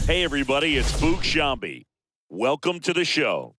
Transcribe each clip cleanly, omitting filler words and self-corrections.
Hey, everybody, it's Boog Shambi. Welcome to the show.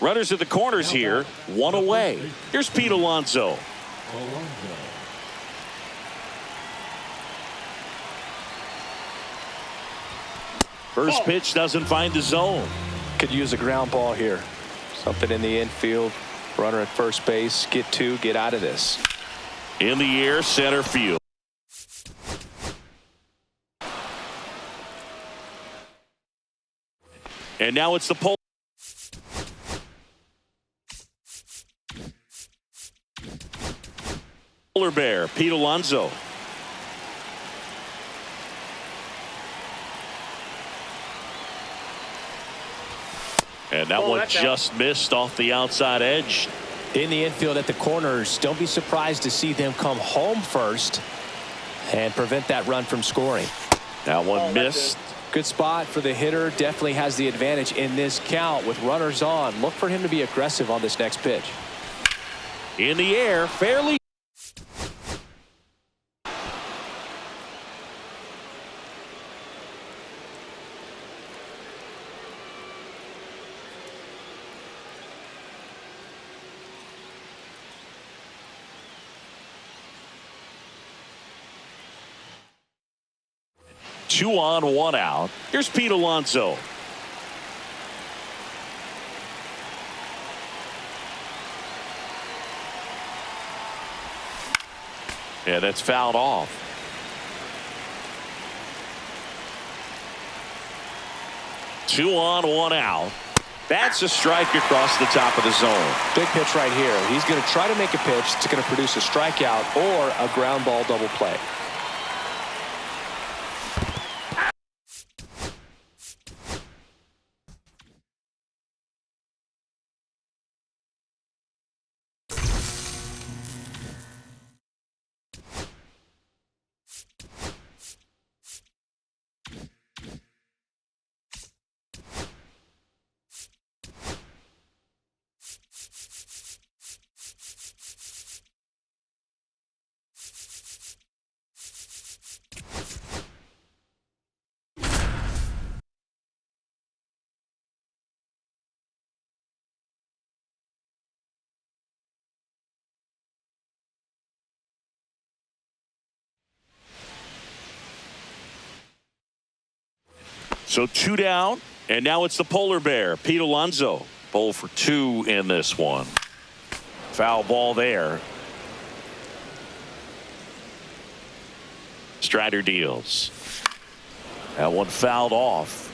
Runners at the corners here, one away. Here's Pete Alonso. First pitch doesn't find the zone. Could use a ground ball here. Something in the infield. Runner at first base. Get two. Get out of this. In the air, center field. And now it's the polar bear, Pete Alonso. And that one just missed off the outside edge. In the infield at the corners. Don't be surprised to see them come home first and prevent that run from scoring. That one missed. Good spot for the hitter. Definitely has the advantage in this count with runners on. Look for him to be aggressive on this next pitch. In the air, fairly. Two on, one out. Here's Pete Alonso. Yeah, that's fouled off. Two on, one out. That's a strike across the top of the zone. Big pitch right here. He's going to try to make a pitch that's going to produce a strikeout or a ground ball double play. So 2 down, and now it's the polar bear, Pete Alonso. 0 for 2 in this one. Foul ball there. Strider deals. That one fouled off.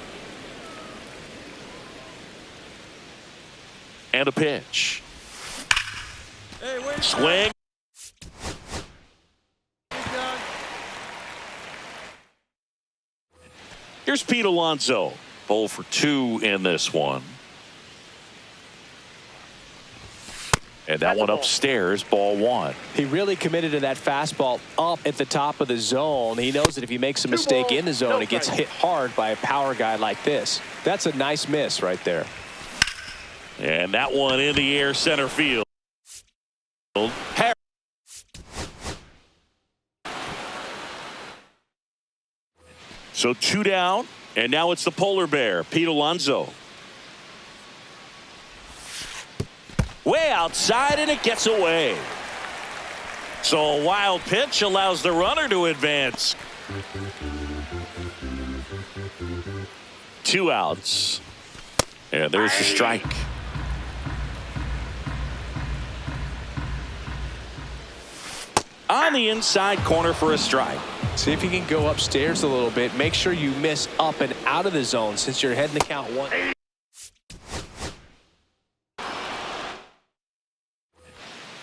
And a pitch. Swing. Here's Pete Alonso. 0 for 2 in this one. And that one upstairs, ball 1. He really committed to that fastball up at the top of the zone. He knows that if he makes a mistake in the zone, it gets hit hard by a power guy like this. That's a nice miss right there. And that one in the air, center field. So 2 down, and now it's the polar bear, Pete Alonso. Way outside, and it gets away. So a wild pitch allows the runner to advance. 2 outs. And there's the strike. On the inside corner for a strike. See if you can go upstairs a little bit. Make sure you miss up and out of the zone since you're heading to count 1.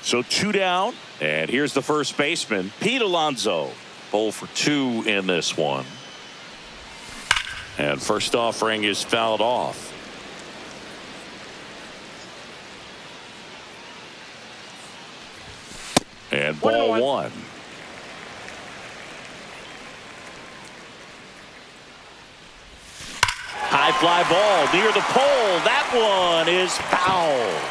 So 2 down, and here's the first baseman, Pete Alonso. 0 for 2 in this one. And first offering is fouled off. And ball 1. High fly ball near the pole. That one is foul.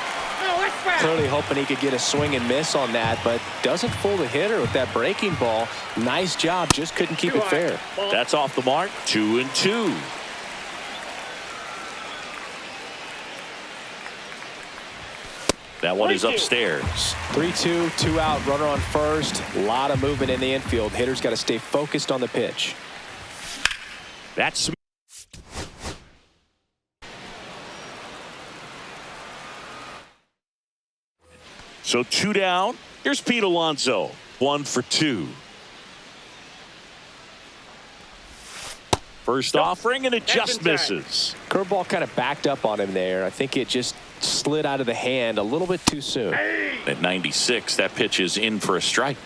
Clearly hoping he could get a swing and miss on that, but doesn't fool the hitter with that breaking ball. Nice job, just couldn't keep it fair. That's off the mark. 2-2. That one is upstairs. 3-2, 2 out, runner on first. A lot of movement in the infield. Hitter's got to stay focused on the pitch. That's so 2 down. Here's Pete Alonso. 1 for 2. First offering, and it just misses. Curveball kind of backed up on him there. I think it just slid out of the hand a little bit too soon. At 96, that pitch is in for a strike.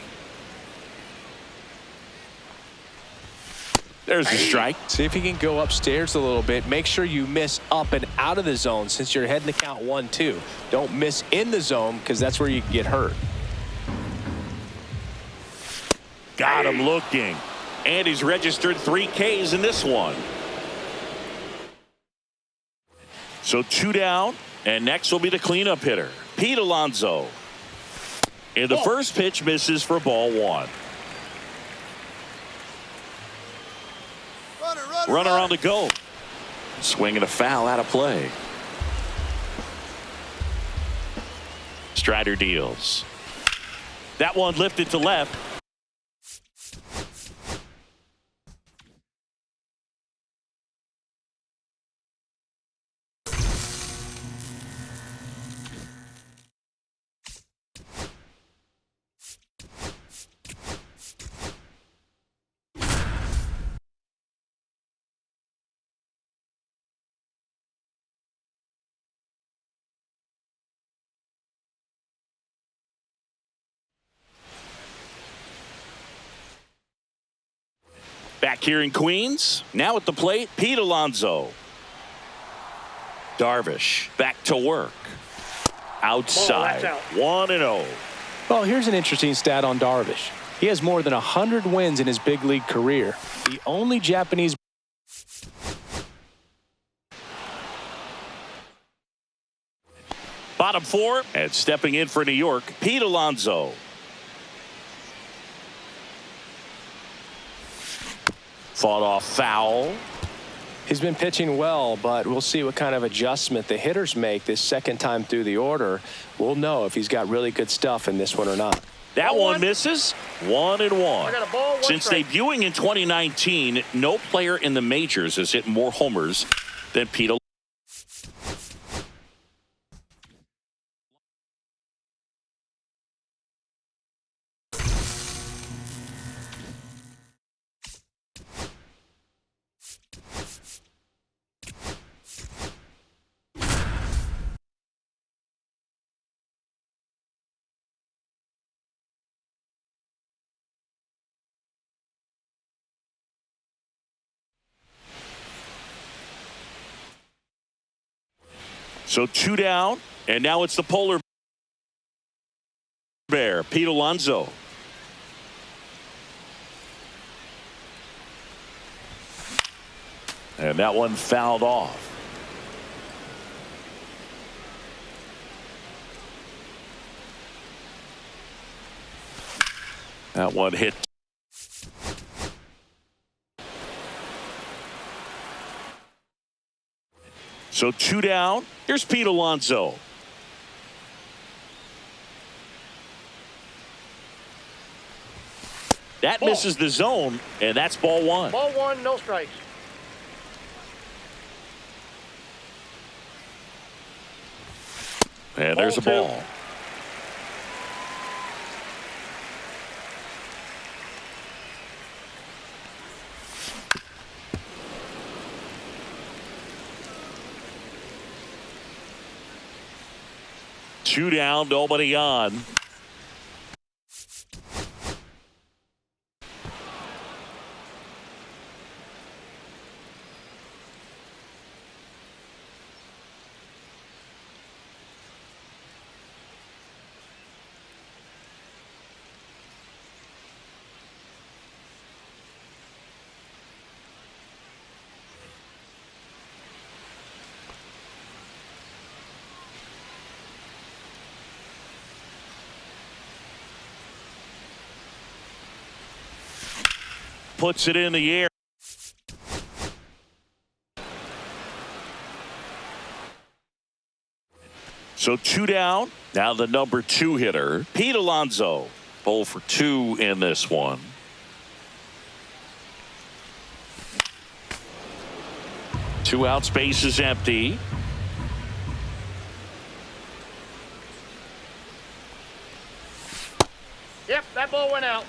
There's the strike. See if you can go upstairs a little bit. Make sure you miss up and out of the zone since you're heading to count 1-2. Don't miss in the zone because that's where you can get hurt. Got him looking. And he's registered 3 Ks in this one. So 2 down, and next will be the cleanup hitter, Pete Alonso. And the first pitch misses for ball 1. Runner on the go. Swinging a foul out of play. Strider deals. That one lifted to left. Back here in Queens, now at the plate, Pete Alonso. Darvish back to work. Outside, 1-0. Well, here's an interesting stat on Darvish. He has more than 100 wins in his big league career. The only Japanese. Bottom 4, and stepping in for New York, Pete Alonso. Fought off foul. He's been pitching well, but we'll see what kind of adjustment the hitters make this second time through the order. We'll know if he's got really good stuff in this one or not. That one misses. 1-1. I got a ball, one Since strike. debuting in 2019, no player in the majors has hit more homers than Pete. So 2 down, and now it's the polar bear, Pete Alonso. And that one fouled off. That one hit. So 2 down. Here's Pete Alonso. That misses the zone, and that's ball 1. Ball 1, no strikes. And there's a Ball 2. ball. Two down, nobody on. Puts it in the air. So 2 down. Now the number 2 hitter, Pete Alonso. 0 for 2 in this one. Two out, space is empty. Yep, that ball went out.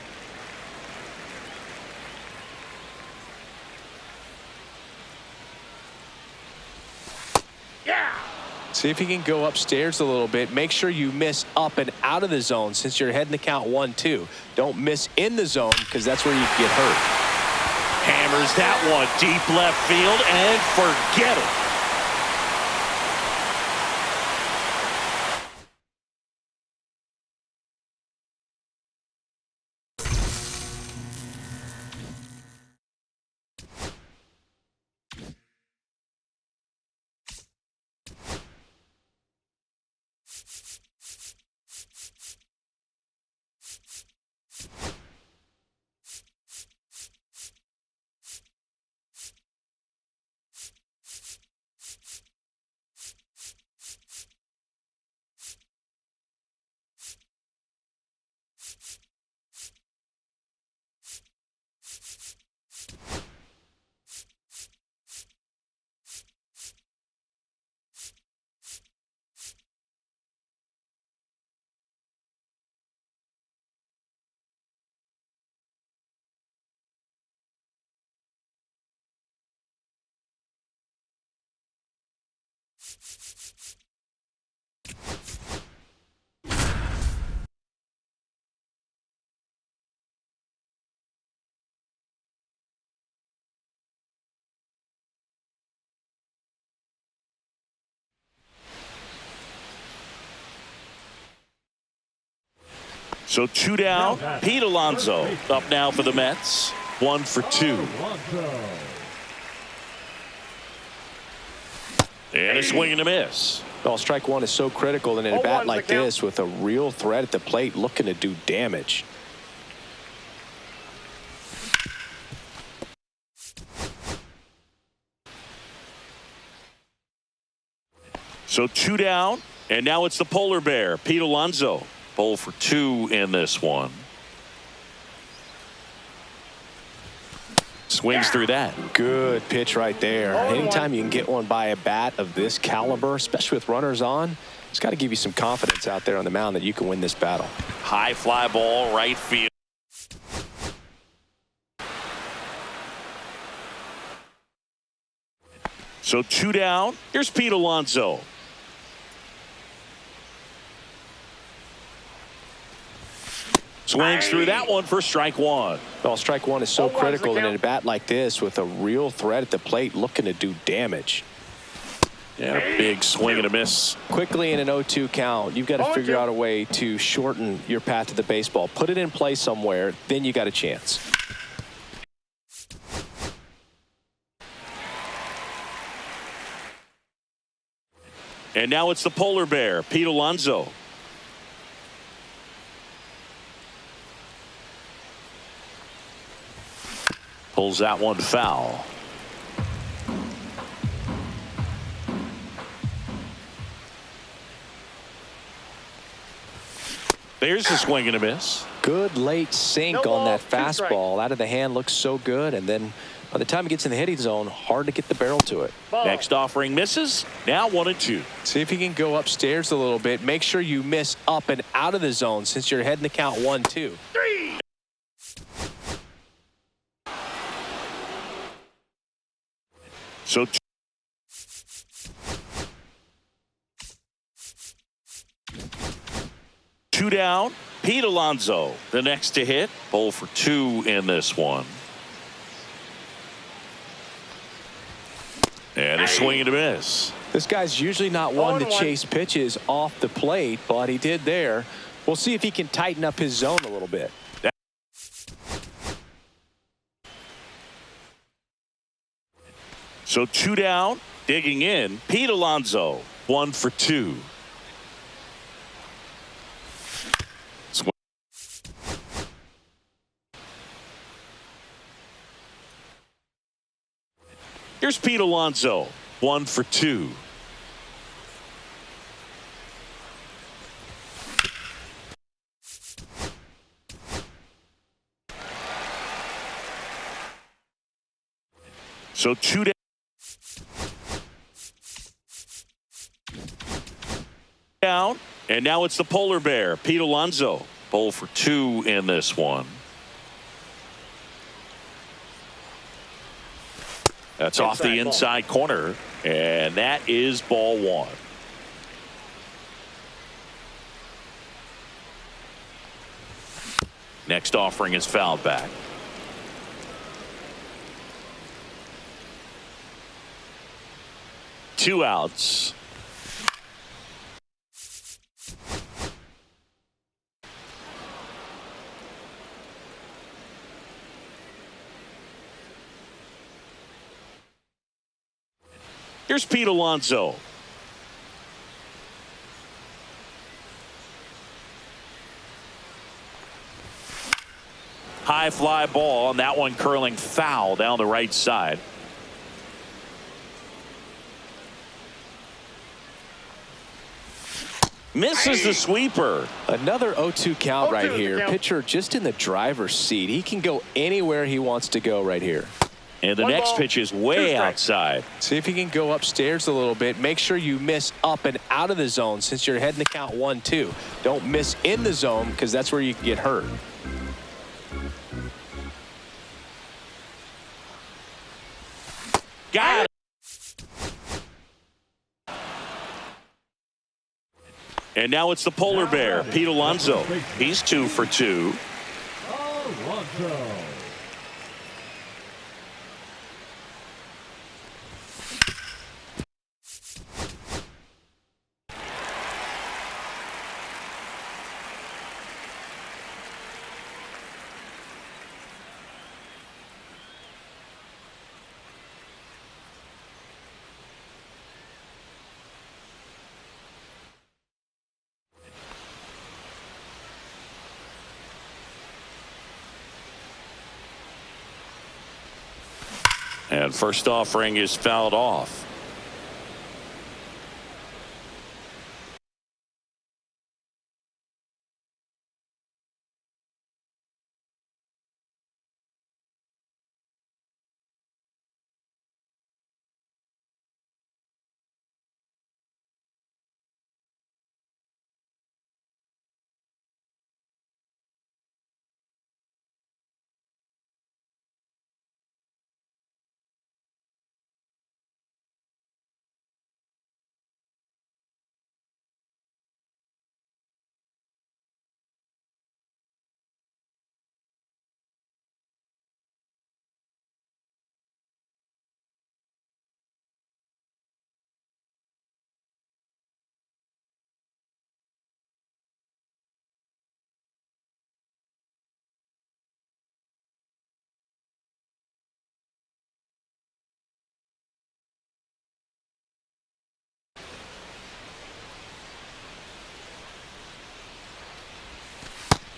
Yeah. See if you can go upstairs a little bit. Make sure you miss up and out of the zone since you're heading to count 1-2. Don't miss in the zone because that's where you get hurt. Hammers that one deep left field and forget it. So 2 down. Pete Alonso up now for the Mets. 1 for 2. And a swing and a miss. Well, strike one is so critical in a bat 0-1's like the count. this with a real threat at the plate looking to do damage. So 2 down, and now it's the polar bear, Pete Alonso. 0 for 2 in this one. Swings through that. Good pitch right there. Anytime you can get one by a bat of this caliber, especially with runners on, it's got to give you some confidence out there on the mound that you can win this battle. High fly ball, right field. So 2 down. Here's Pete Alonso. Swings through that one for strike one. Well, strike one is so critical in a bat like this with a real threat at the plate looking to do damage. Yeah, big swing and a miss. Quickly in an 0-2 count, you've got to figure out a way to shorten your path to the baseball. Put it in play somewhere, then you got a chance. And now it's the polar bear, Pete Alonso. Pulls that one foul. There's a swing and a miss. Good late sink on that fastball. Out of the hand looks so good, and then by the time it gets in the hitting zone, hard to get the barrel to it. Next offering misses. Now 1-2. See if you can go upstairs a little bit. Make sure you miss up and out of the zone since you're heading the count 1-2. 3. So 2 down. Pete Alonso, the next to hit. 0 for 2 in this one. And a swing and a miss. This guy's usually not one to chase pitches off the plate, but he did there. We'll see if he can tighten up his zone a little bit. So 2 down, digging in, Pete Alonso, 1 for 2. Here's Pete Alonso, 1 for 2. So 2 down, and now it's the polar bear, Pete Alonso, 0 for 2 in this one. That's off the inside corner, and that is ball one. Next offering is fouled back. Two outs. Here's Pete Alonso. High fly ball, and that one curling foul down the right side. Misses the sweeper. Another 0-2 count right here. Pitcher just in the driver's seat. He can go anywhere he wants to go right here. And the next pitch is way outside. See if you can go upstairs a little bit. Make sure you miss up and out of the zone since you're heading the count 1-2. Don't miss in the zone because that's where you can get hurt. Got it. And now it's the polar bear, Pete Alonso. He's 2 for 2. Alonso. And first offering is fouled off.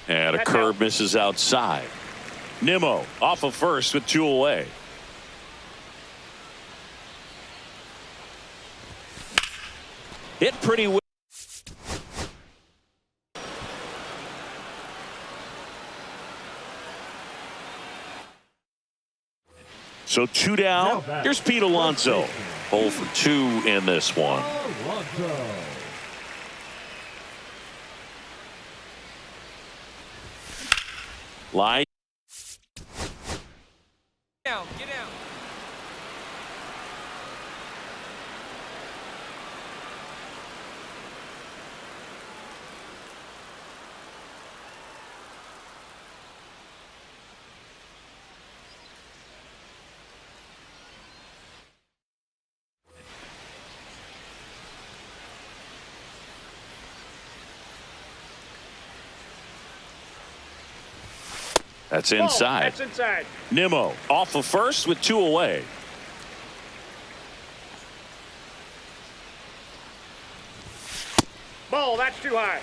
And a curve misses outside. Nimmo off of first with 2 away. Hit pretty well. So 2 down. Here's Pete Alonso. 0 for 2 in this one. Line. Get down. That's inside. That's inside. Nimmo off of first with 2 away. Ball, that's too high.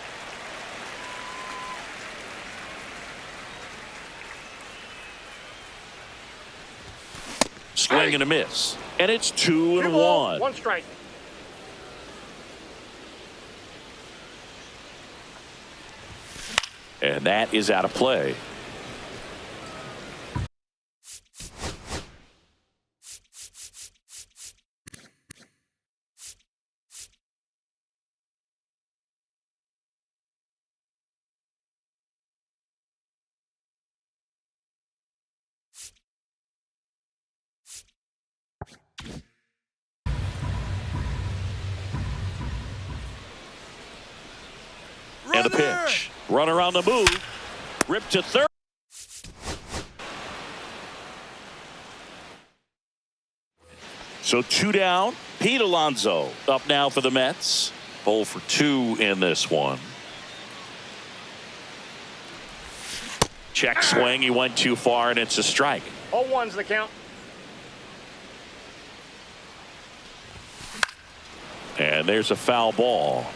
Swing and a miss. And it's 2 and 2-1. 1. 1 strike. And that is out of play. And the pitch. Runner on the move. Ripped to third. So 2 down. Pete Alonso up now for the Mets. 0 for 2 in this one. Check swing. He went too far, and it's a strike. 0-1's the count. And there's a foul ball.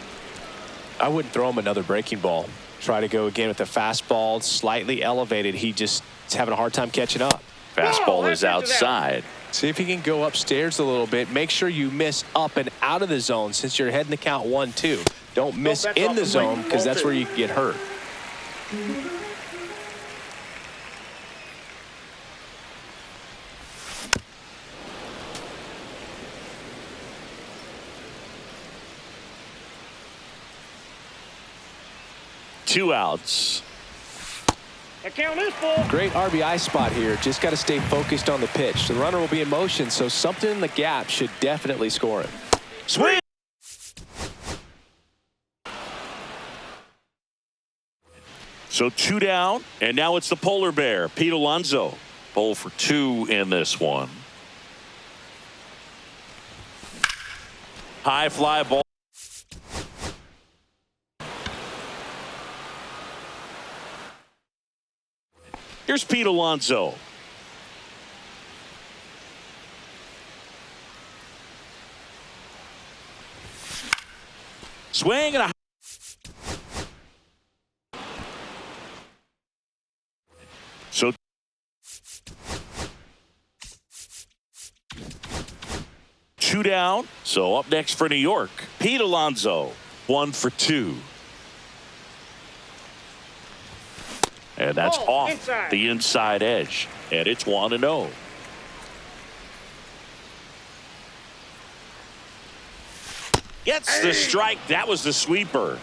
I wouldn't throw him another breaking ball. Try to go again with the fastball, slightly elevated. He just is having a hard time catching up. Fastball is outside. See if he can go upstairs a little bit. Make sure you miss up and out of the zone since you're heading the count 1-2. Don't miss that's in off the the zone plate. because that's where you get hurt. Two outs. The count is full. Great RBI spot here. Just got to stay focused on the pitch. The runner will be in motion, so something in the gap should definitely score him. Swing. So 2 down, and now it's the polar bear, Pete Alonso. 0 for 2 in this one. High fly ball. Here's Pete Alonso. Swing and a so 2 down. So up next for New York, Pete Alonso. 1 for 2. And that's off inside. the inside edge. And it's 1-0. Gets the strike. That was the sweeper.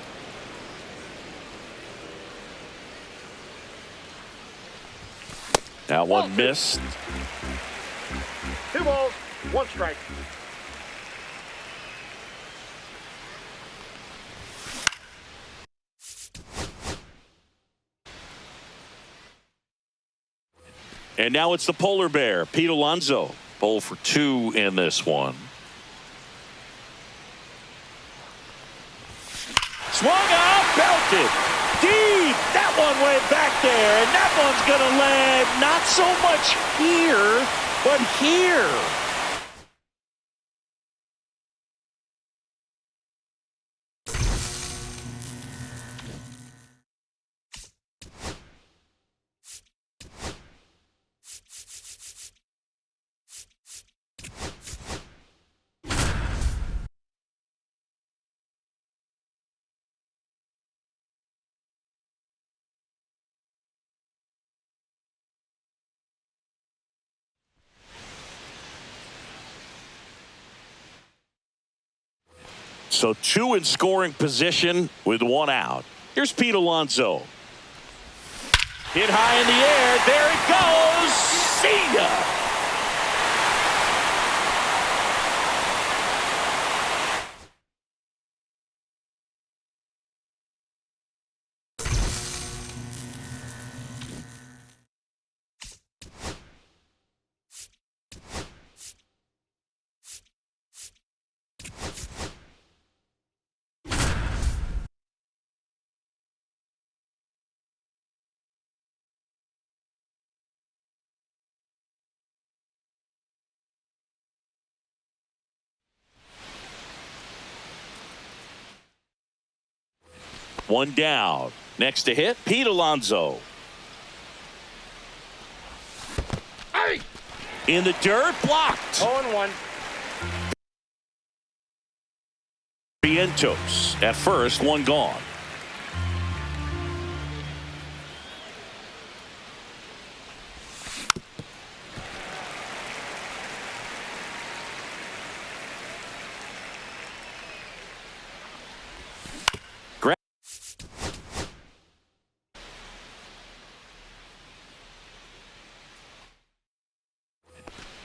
That one missed. 2 balls, 1 strike. And now it's the polar bear, Pete Alonso. 0 for 2 in this one. Swung out, belted. Deep. That one went back there, and that one's going to land not so much here, but here. So 2 in scoring position with 1 out. Here's Pete Alonso. Hit high in the air. There it goes. See ya. One down. Next to hit, Pete Alonso. Hey! In the dirt, blocked. 0-1. Vientos at first, 1 gone.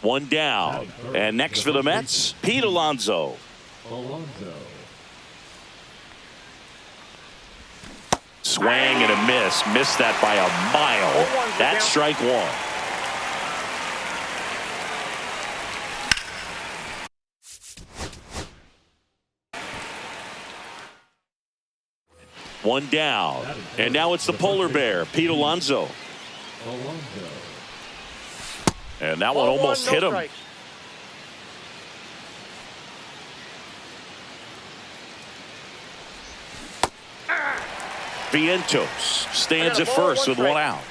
One down. And next for the Mets, Pete Alonso. Swing and a miss. Missed that by a mile. That's strike 1. One down. And now it's the polar bear, Pete Alonso. And that one almost hit him. Vientos stands at first with 1 out.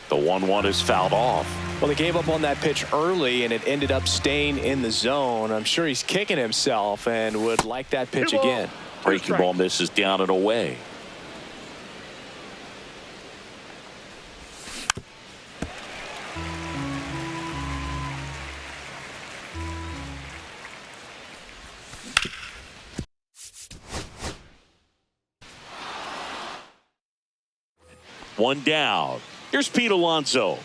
The 1-1 is fouled off. Well, they gave up on that pitch early, and it ended up staying in the zone. I'm sure he's kicking himself and would like that pitch again. Breaking ball misses down and away. One down. Here's Pete Alonso.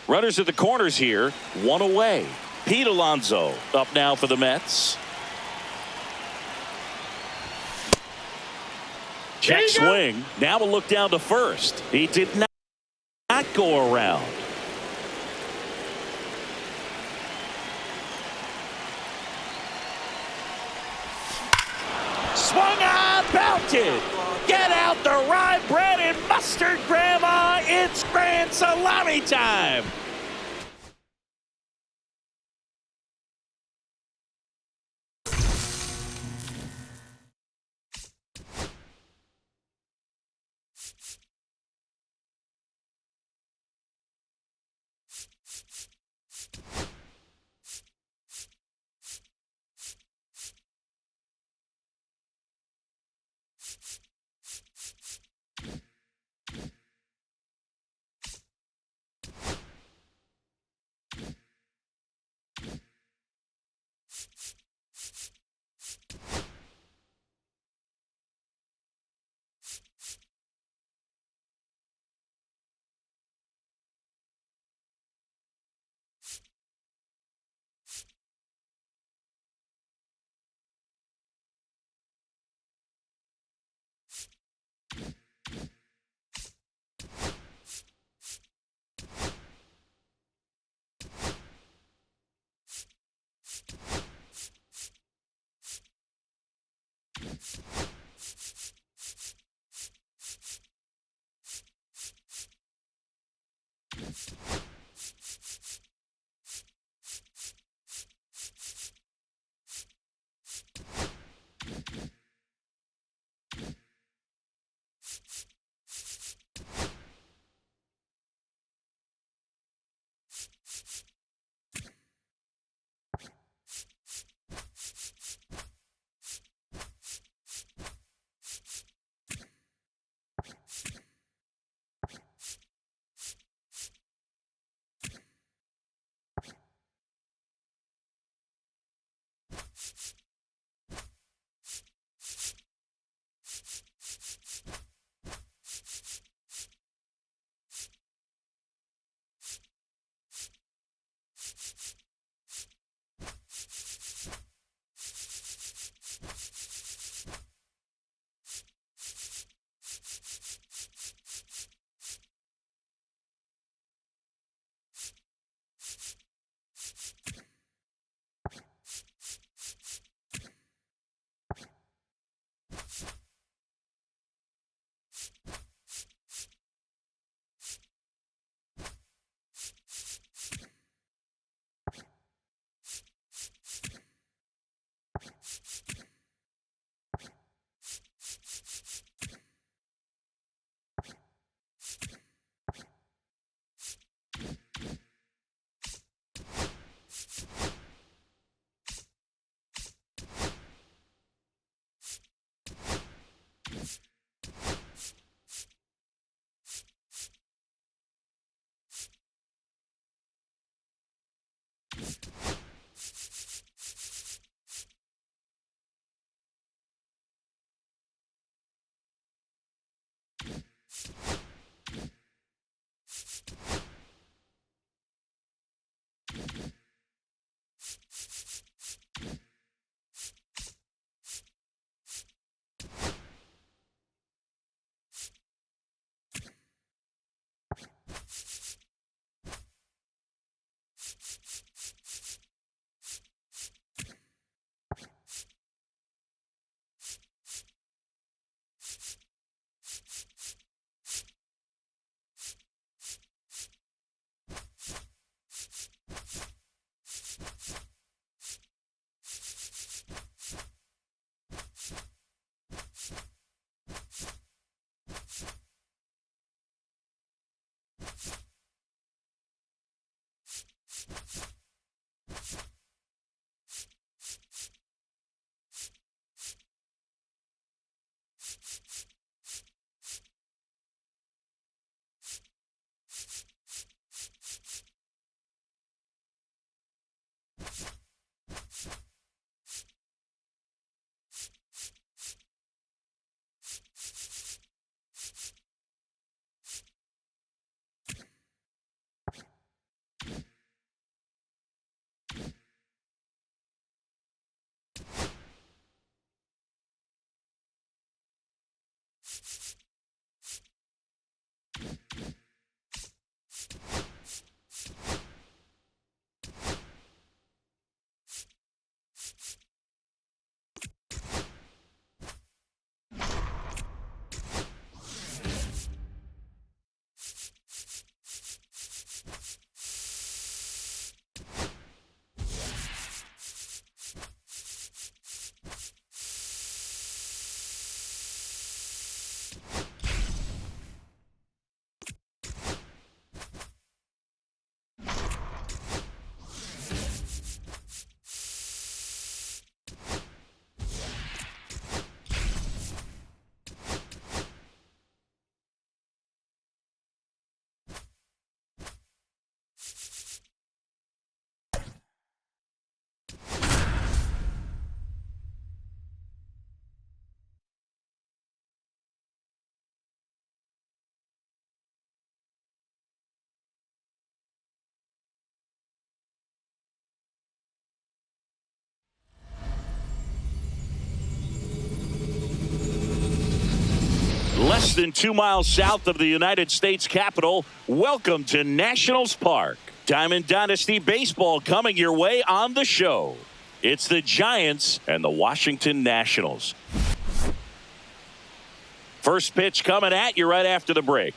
Runners at the corners here, 1 away. Pete Alonso up now for the Mets. Check swing. Now a look down to first. He did not go around. Swung on, belted. Get out the rye bread and mustard, Grandma. It's grand salami time. Less than 2 miles south of the United States Capitol, welcome to Nationals Park. Diamond Dynasty Baseball coming your way on the show. It's the Giants and the Washington Nationals. First pitch coming at you right after the break.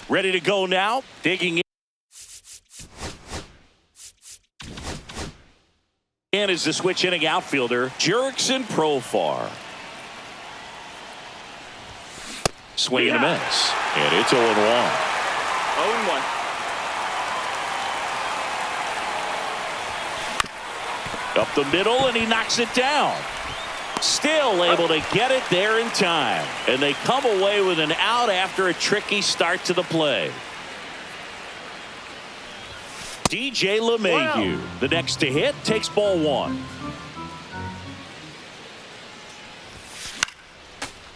Ready to go now. Digging in is the switch inning outfielder, Jurickson Profar. Swing and a miss. And it's 0-1. 0-1. Up the middle, and he knocks it down. Still able to get it there in time. And they come away with an out after a tricky start to the play. DJ LeMahieu, the next to hit, takes ball one.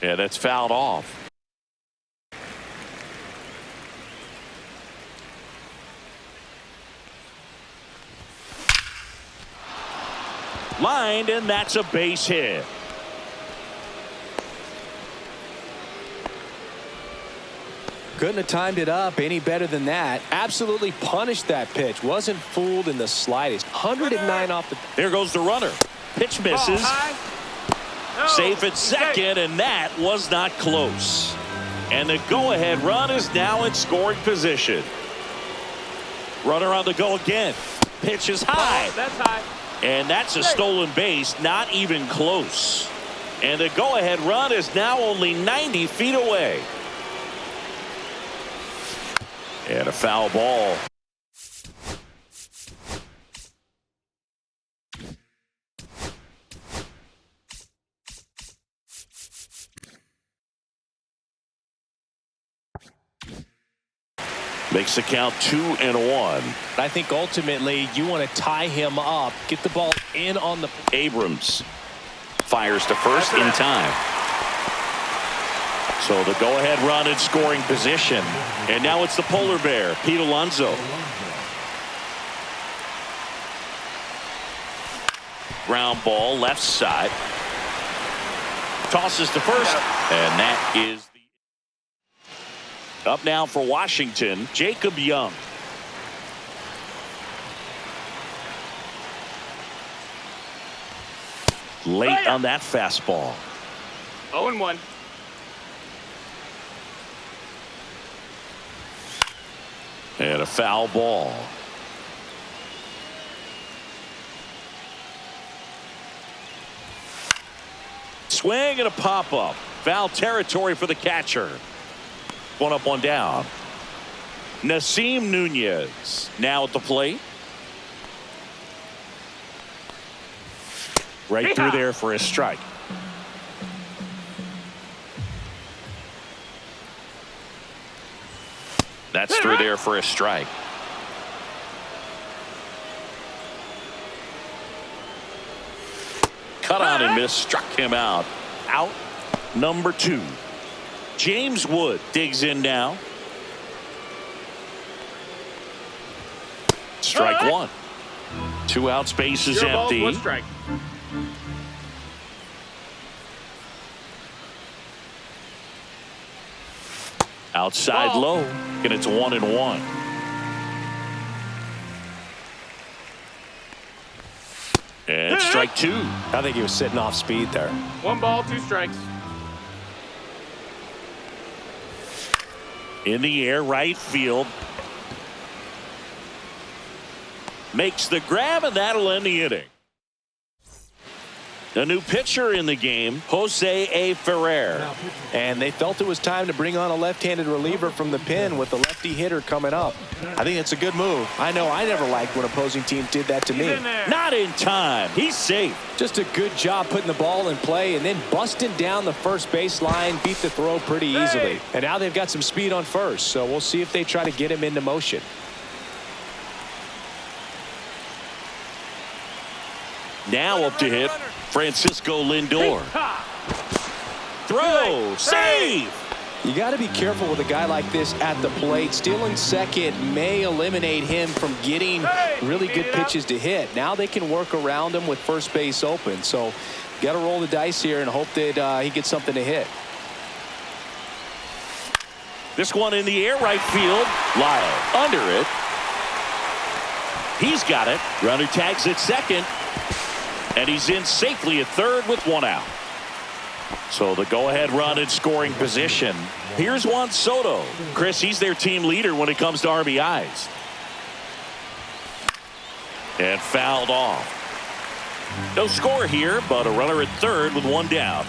Yeah, that's fouled off. Lined, and that's a base hit. Couldn't have timed it up any better than that. Absolutely punished that pitch. Wasn't fooled in the slightest. 109 off the. There goes the runner. Pitch misses. Safe at second, and that was not close. And the go-ahead run is now in scoring position. Runner on the go again. Pitch is high. That's high. And that's a stolen base, not even close. And the go-ahead run is now only 90 feet away. And a foul ball. Makes the count 2-1. I think ultimately you want to tie him up, get the ball in on the. Abrams fires to first in time. So the go-ahead run in scoring position. And now it's the polar bear, Pete Alonso. Ground ball left side. Tosses to first, and that is the up now for Washington, Jacob Young. Late on that fastball. 0-1. And a foul ball. Swing and a pop-up. Foul territory for the catcher. One up, one down. Nasim Nunez now at the plate. Right through there for a strike. That's through there for a strike. Cut on and miss, struck him out. Out number 2. James Wood digs in now. Strike 1. 2 outs, base is empty. 1 strike. Outside low, and it's 1-1. And strike 2. I think he was sitting off speed there. 1 ball, 2 strikes. In the air, right field. Makes the grab, and that'll end the inning. A new pitcher in the game, Jose A. Ferrer. And they felt it was time to bring on a left-handed reliever from the pen with the lefty hitter coming up. I think it's a good move. I know I never liked when opposing teams did that to me. Not in time. He's safe. Just a good job putting the ball in play and then busting down the first base line, beat the throw pretty easily. And now they've got some speed on first, so we'll see if they try to get him into motion. Now up to hit, Francisco Lindor. Throw, save. You got to be careful with a guy like this at the plate. Stealing second may eliminate him from getting really good pitches to hit. Now they can work around him with first base open. So got to roll the dice here and hope that he gets something to hit. This one in the air, right field. Lyle under it. He's got it. Runner tags at second. And he's in safely at third with 1 out. So the go-ahead run in scoring position. Here's Juan Soto. Chris, he's their team leader when it comes to RBIs. And fouled off. No score here, but a runner at third with 1 down.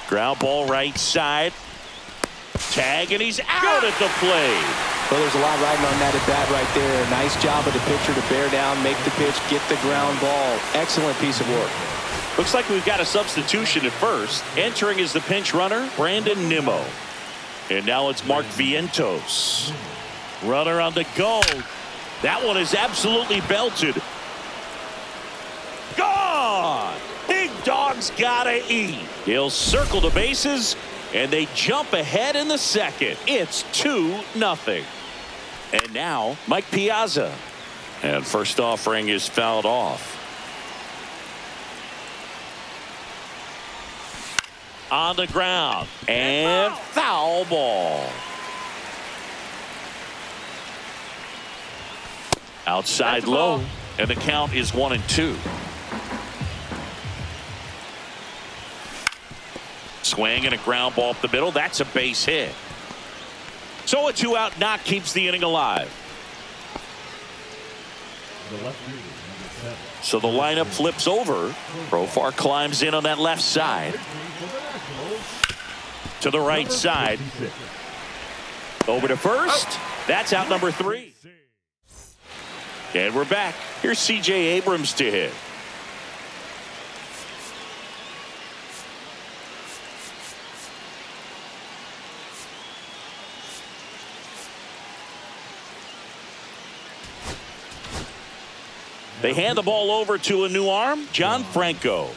Ground ball right side. Tag, and he's out at the plate. Well, there's a lot riding on that at bat right there. Nice job of the pitcher to bear down, make the pitch, get the ground ball. Excellent piece of work. Looks like we've got a substitution at first. Entering as the pinch runner, Brandon Nimmo. And now it's Mark Vientos. Runner on the go. That one is absolutely belted. Gone! Big dog's gotta eat. He'll circle the bases, and they jump ahead in the second. It's 2-0. And now Mike Piazza. And first offering is fouled off. On the ground. And foul ball. Outside low. And the count is 1-2. Swing and a ground ball up the middle. That's a base hit. So a 2-out knock keeps the inning alive. So the lineup flips over. Profar climbs in on that left side. To the right side. Over to first. That's out number 3. And we're back. Here's C.J. Abrams to hit. They hand the ball over to a new arm, John Franco.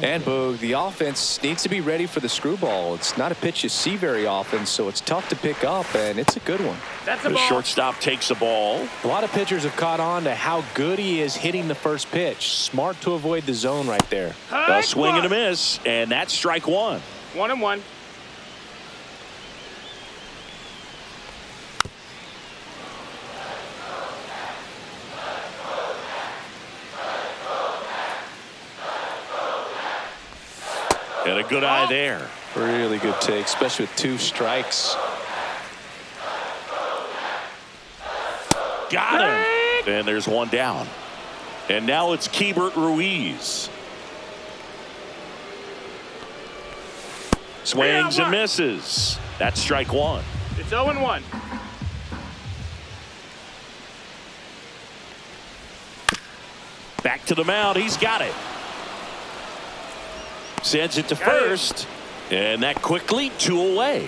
And Boog, the offense needs to be ready for the screwball. It's not a pitch you see very often, so it's tough to pick up, and it's a good one. That's a The ball. shortstop takes the ball. A lot of pitchers have caught on to how good he is hitting the first pitch. Smart to avoid the zone right there. A swing and a miss, and that's strike one. 1-1. And a good eye there. Really good take, especially with 2 strikes. Got him. And there's one down. And now it's Keibert Ruiz. Swings and misses. That's strike one. It's 0-1. Back to the mound. He's got it. Sends it to first. And that quickly 2 away.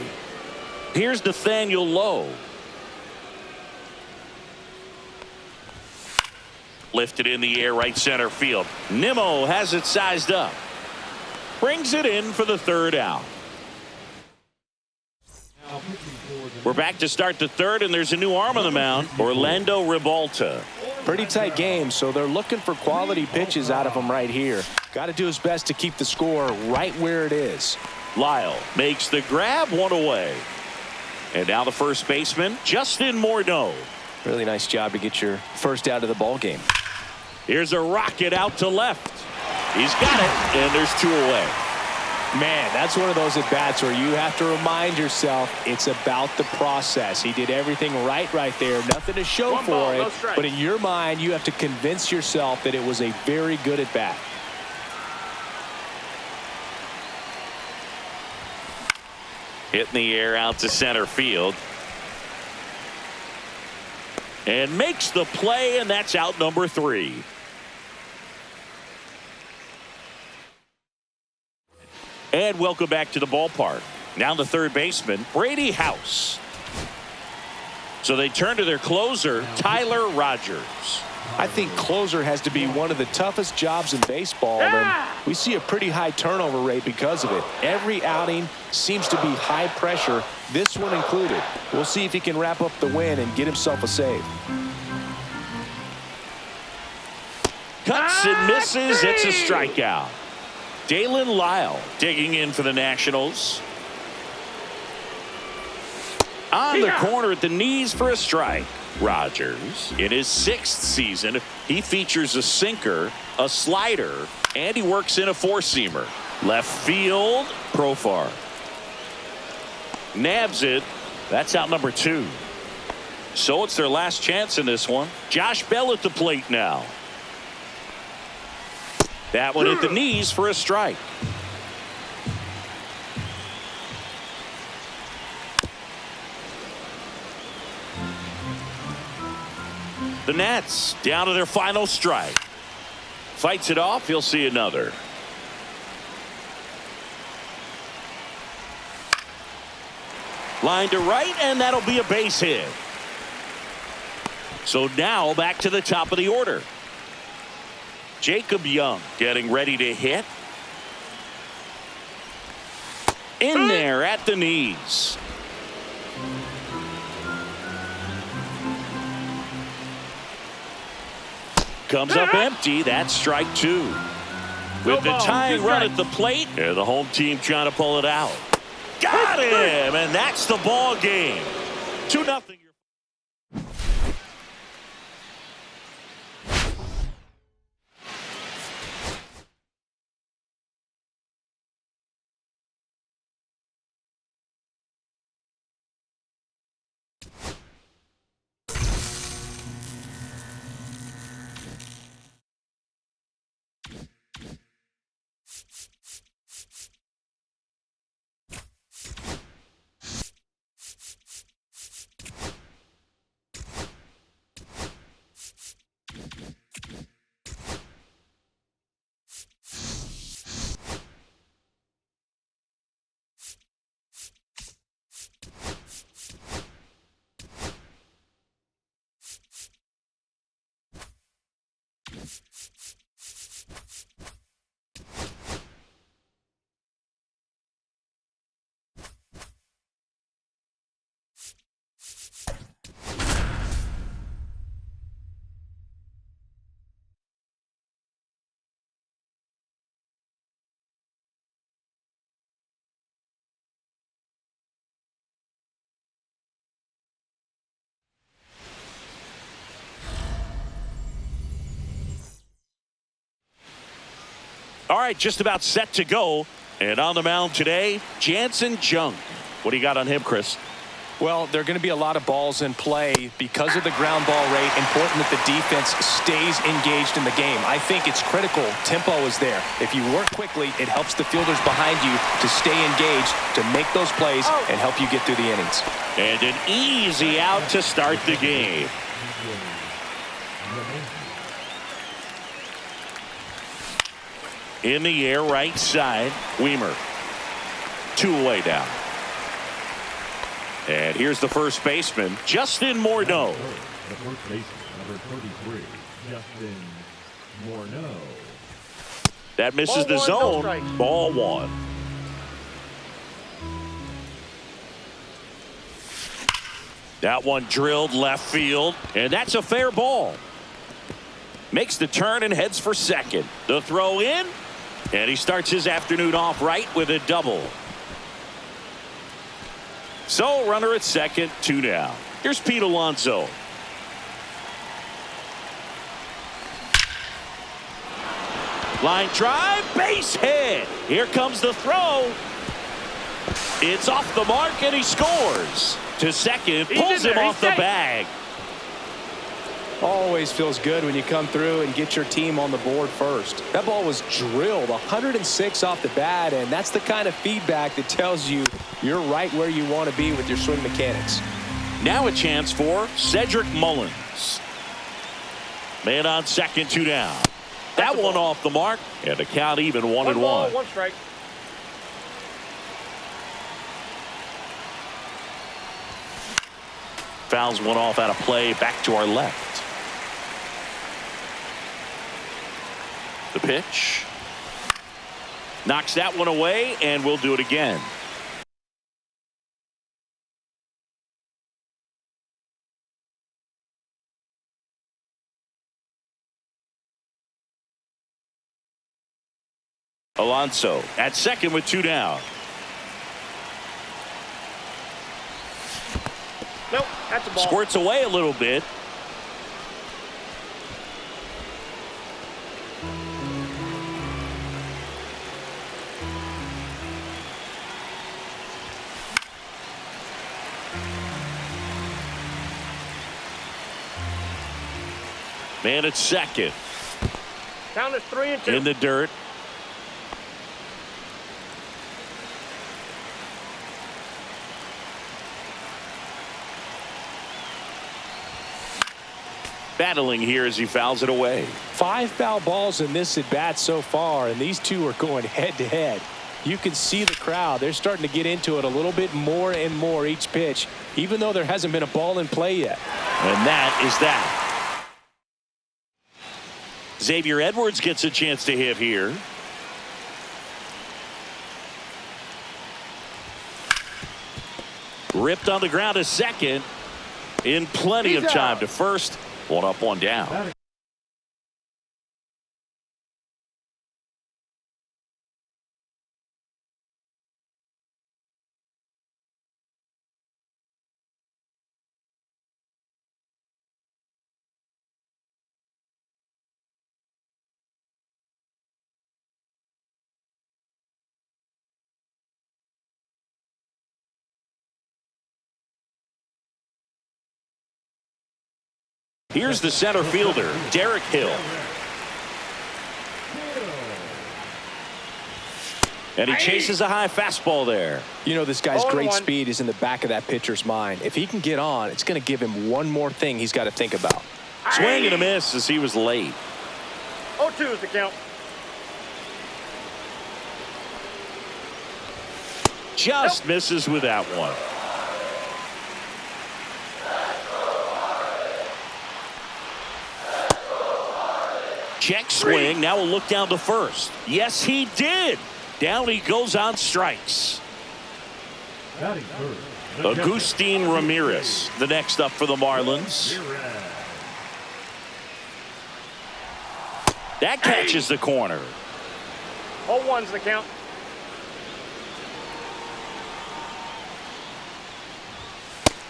Here's Nathaniel Lowe. Lifted in the air, right center field. Nimmo has it sized up. Brings it in for the 3rd out. We're back to start the 3rd, and there's a new arm on the mound. Orlando Ribalta. Pretty tight game, so they're looking for quality pitches out of him right here. Got to do his best to keep the score right where it is. Lyle makes the grab, 1 away. And now the first baseman, Justin Morneau. Really nice job to get your first out of the ball game. Here's a rocket out to left. He's got it, and there's 2 away. Man, that's one of those at-bats where you have to remind yourself it's about the process. He did everything right there. Nothing to show One for ball, it. no strike. But in your mind, you have to convince yourself that it was a very good at-bat. Hitting the air out to center field. And makes the play, and that's out number 3. And welcome back to the ballpark. Now the third baseman, Brady House. So they turn to their closer, Tyler Rogers. I think closer has to be one of the toughest jobs in baseball, and we see a pretty high turnover rate because of it. Every outing seems to be high pressure, this one included. We'll see if he can wrap up the win and get himself a save. Cuts and misses. It's a strikeout. Dalen Lyle digging in for the Nationals. On the corner at the knees for a strike. Rogers, in his 6th season, he features a sinker, a slider, and he works in a 4-seamer. Left field, Profar. Nabs it. That's out number 2. So it's their last chance in this one. Josh Bell at the plate now. That one at the knees for a strike. The Nats down to their final strike. Fights it off. He'll see another. Line to right, and that'll be a base hit. So now back to the top of the order. Jacob Young getting ready to hit. In there at the knees. Comes up empty. That's strike 2. With the tying run at the plate, and the home team trying to pull it out. Got him, and that's the ball game. 2-0. All right, just about set to go. And on the mound today, Jansen Junk. What do you got on him, Chris? Well, there are going to be a lot of balls in play because of the ground ball rate. Important that the defense stays engaged in the game. I think it's critical. Tempo is there. If you work quickly, it helps the fielders behind you to stay engaged, to make those plays, and help you get through the innings. And an easy out to start the game. In the air, right side, Weimer. 2 away down. And here's the first baseman, Justin Morneau. The first baseman, number 33, Justin Morneau. That misses the zone. Ball 1. That one drilled left field, and that's a fair ball. Makes the turn and heads for second. The throw in, and he starts his afternoon off right with a double. So runner at second, 2 down. Here's Pete Alonso. Line drive, base hit. Here comes the throw. It's off the mark, and he scores. To second, pulls him off the bag. Always feels good when you come through and get your team on the board first. That ball was drilled 106 off the bat, and that's the kind of feedback that tells you you're right where you want to be with your swing mechanics. Now a chance for Cedric Mullins. Man on second, 2 down. That one off the mark, and the count even 1-1. 1 strike. Fouls one off out of play, back to our left. The pitch. Knocks that one away, and we'll do it again. Alonso at second with 2 down. Nope, that's a ball. Squirts away a little bit. Man at second. Count is 3-2. In the dirt. Battling here as he fouls it away. 5 foul balls in this at bat so far, and these two are going head to head. You can see the crowd. They're starting to get into it a little bit more and more each pitch, even though there hasn't been a ball in play yet. And that is that. Xavier Edwards gets a chance to hit here. Ripped on the ground to second. In plenty of time to first. 1 up, 1 down. Here's the center fielder, Derek Hill. And he chases a high fastball there. You know, this guy's great speed is in the back of that pitcher's mind. If he can get on, it's going to give him one more thing he's got to think about. Swing and a miss as he was late. 0-2 is the count. Just misses with that one. Check swing. Now we'll look down to first. Yes, he did. Down he goes on strikes. Agustin Ramirez, the next up for the Marlins. That catches the corner. 0-1's the count.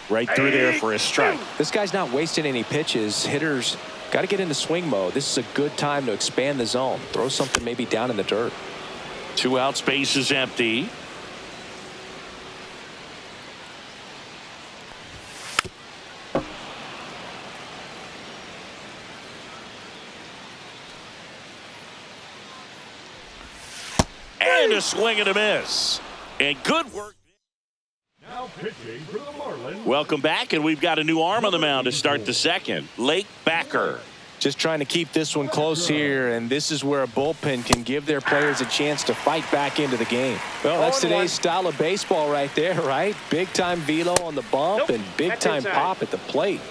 Right through there for a strike. This guy's not wasting any pitches. Hitters Got to get into swing mode. This is a good time to expand the zone. Throw something maybe down in the dirt. 2 out, space is empty. And a swing and a miss. And good work. Now pitching for the Marlins. Welcome back, and we've got a new arm on the mound to start the second. Lake Backer. Just trying to keep this one close here, and this is where a bullpen can give their players a chance to fight back into the game. Well, that's today's style of baseball right there, right? Big-time velo on the bump and big-time pop at the plate.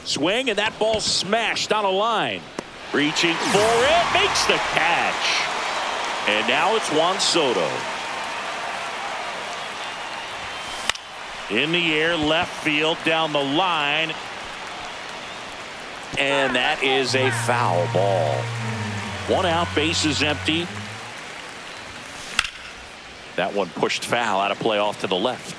Swing, and that ball smashed on a line. Reaching for it, makes the catch. And now it's Juan Soto. In the air, left field, down the line. And that is a foul ball. 1 out, bases empty. That one pushed foul, out of play off to the left.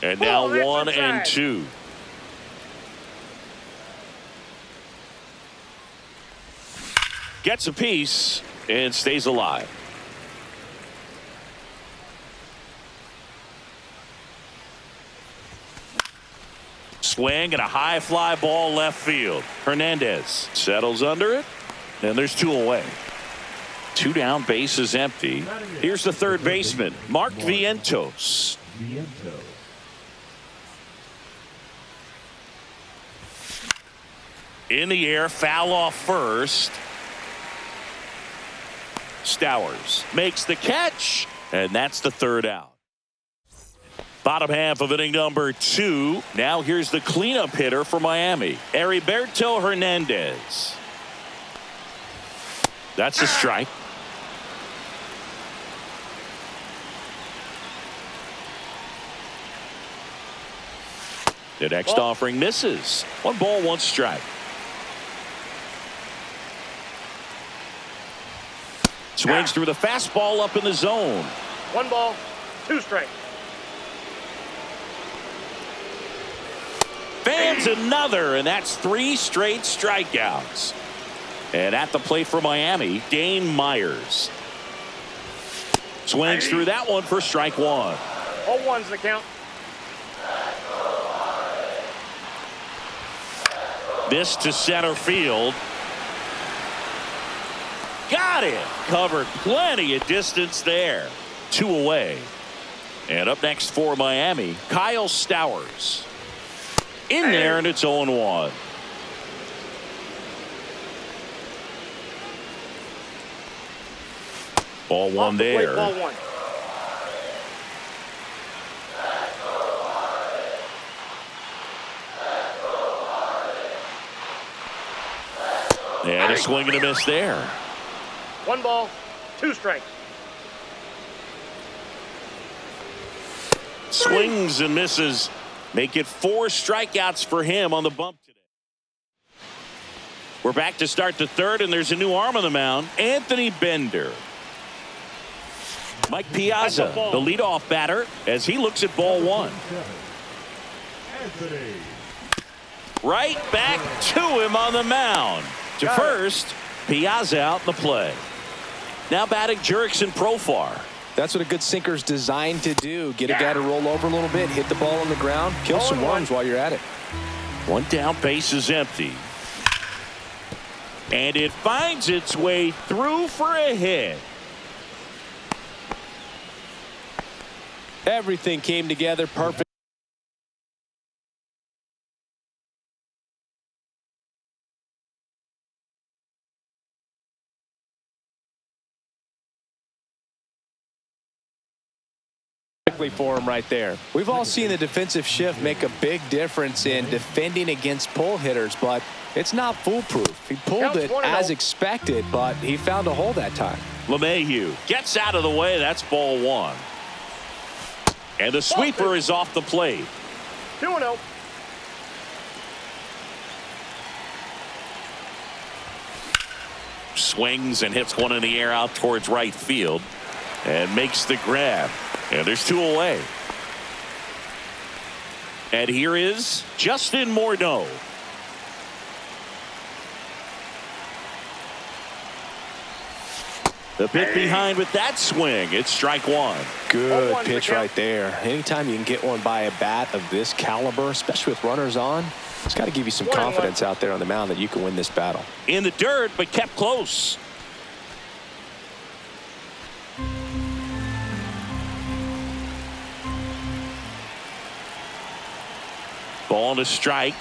And now 1 and 2. Gets a piece and stays alive. Swing and a high fly ball left field. Hernandez settles under it, and there's 2 away. 2 down, bases empty. Here's the third baseman, Mark Vientos. In the air, foul off first. Stowers makes the catch, and that's the 3rd out. Bottom half of inning number 2. Now here's the cleanup hitter for Miami, Heriberto Hernandez. That's a strike. The next offering misses. 1 ball, 1 strike. Swings through the fastball up in the zone. 1 ball, 2 strikes. Fans another, and that's 3 straight strikeouts. And at the plate for Miami, Dane Myers. Swings through that one for strike 1. 0-1's the count. This to center field. Got it. Covered plenty of distance there. 2 away. And up next for Miami, Kyle Stowers. In there, and it's 0-1. Ball 1 there. Ball 1. And a swing and a miss there. 1 ball, 2 strikes. Swings and misses. Make it 4 strikeouts for him on the bump today. We're back to start the 3rd, and there's a new arm on the mound, Anthony Bender. Mike Piazza, the leadoff batter, as he looks at ball 1. Anthony. Right back to him on the mound. To first, Piazza out in the play. Now batting Jurickson Profar. That's what a good sinker's designed to do. Get a guy to roll over a little bit, hit the ball on the ground, kill some worms while you're at it. 1 down, base is empty. And it finds its way through for a hit. Everything came together perfect. For him right there. We've all seen the defensive shift make a big difference in defending against pull hitters, but it's not foolproof. He pulled it as expected, but he found a hole that time. LeMahieu gets out of the way. That's ball 1. And the sweeper is off the plate. 2-0. Swings and hits one in the air out towards right field and makes the grab. And there's 2 away. And here is Justin Morneau. The bit behind with that swing. It's strike 1. Good pitch right there. Anytime you can get one by a bat of this caliber, especially with runners on, it's got to give you some confidence out there on the mound that you can win this battle. In the dirt, but kept close. Ball to strike.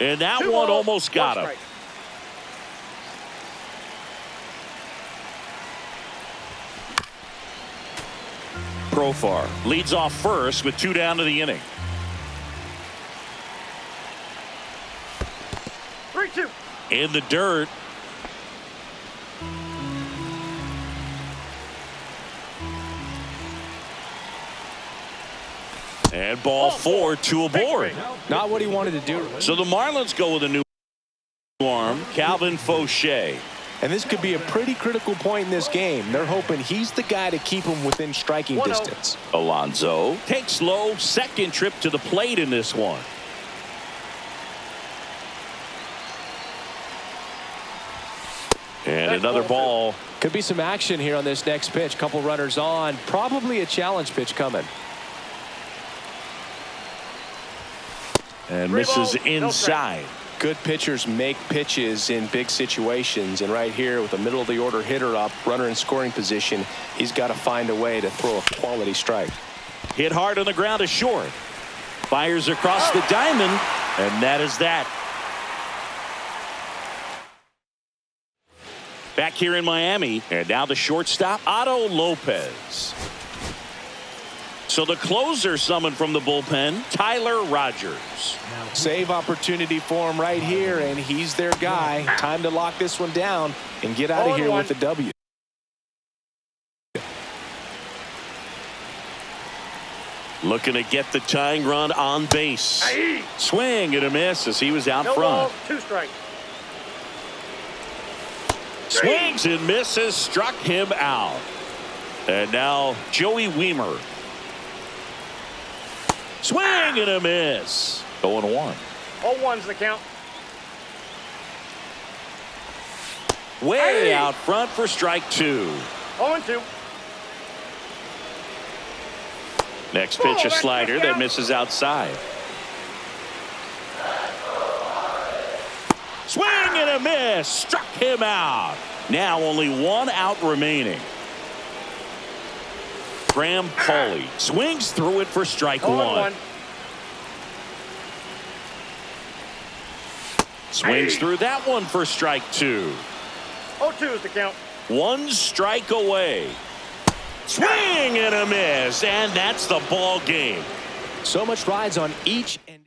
And that one almost got him. Profar leads off first with 2 down to the inning. 3-2. In the dirt. And ball 4, 2 aboard. Not what he wanted to do. So the Marlins go with a new arm, Calvin Fauché. And this could be a pretty critical point in this game. They're hoping he's the guy to keep him within striking distance. Alonso takes low, second trip to the plate in this one. And another ball. Could be some action here on this next pitch. Couple runners on. Probably a challenge pitch coming. And misses inside. Good pitchers make pitches in big situations, and right here with the middle of the order hitter up, runner in scoring position, he's got to find a way to throw a quality strike. Hit hard on the ground is short. Fires across the diamond, and that is that. Back here in Miami, and now the shortstop, Otto Lopez. So the closer summoned from the bullpen, Tyler Rogers. Save opportunity for him right here, and he's their guy. Time to lock this one down and get out of here with the W. Looking to get the tying run on base. Swing and a miss as he was out front. Ball, 2 strikes. Swings and misses, struck him out. And now Joey Wiemer. Swing and a miss. 0-1. 0-1's the count. Way out front for strike 2. 0-2. Next pitch, a slider that misses outside. Swing and a miss. Struck him out. Now only 1 out remaining. Graham Pauley swings through it for strike 1. Swings through that one for strike 2. 0-2 is the count. 1 strike away. Swing and a miss, and that's the ball game. So much rides on each and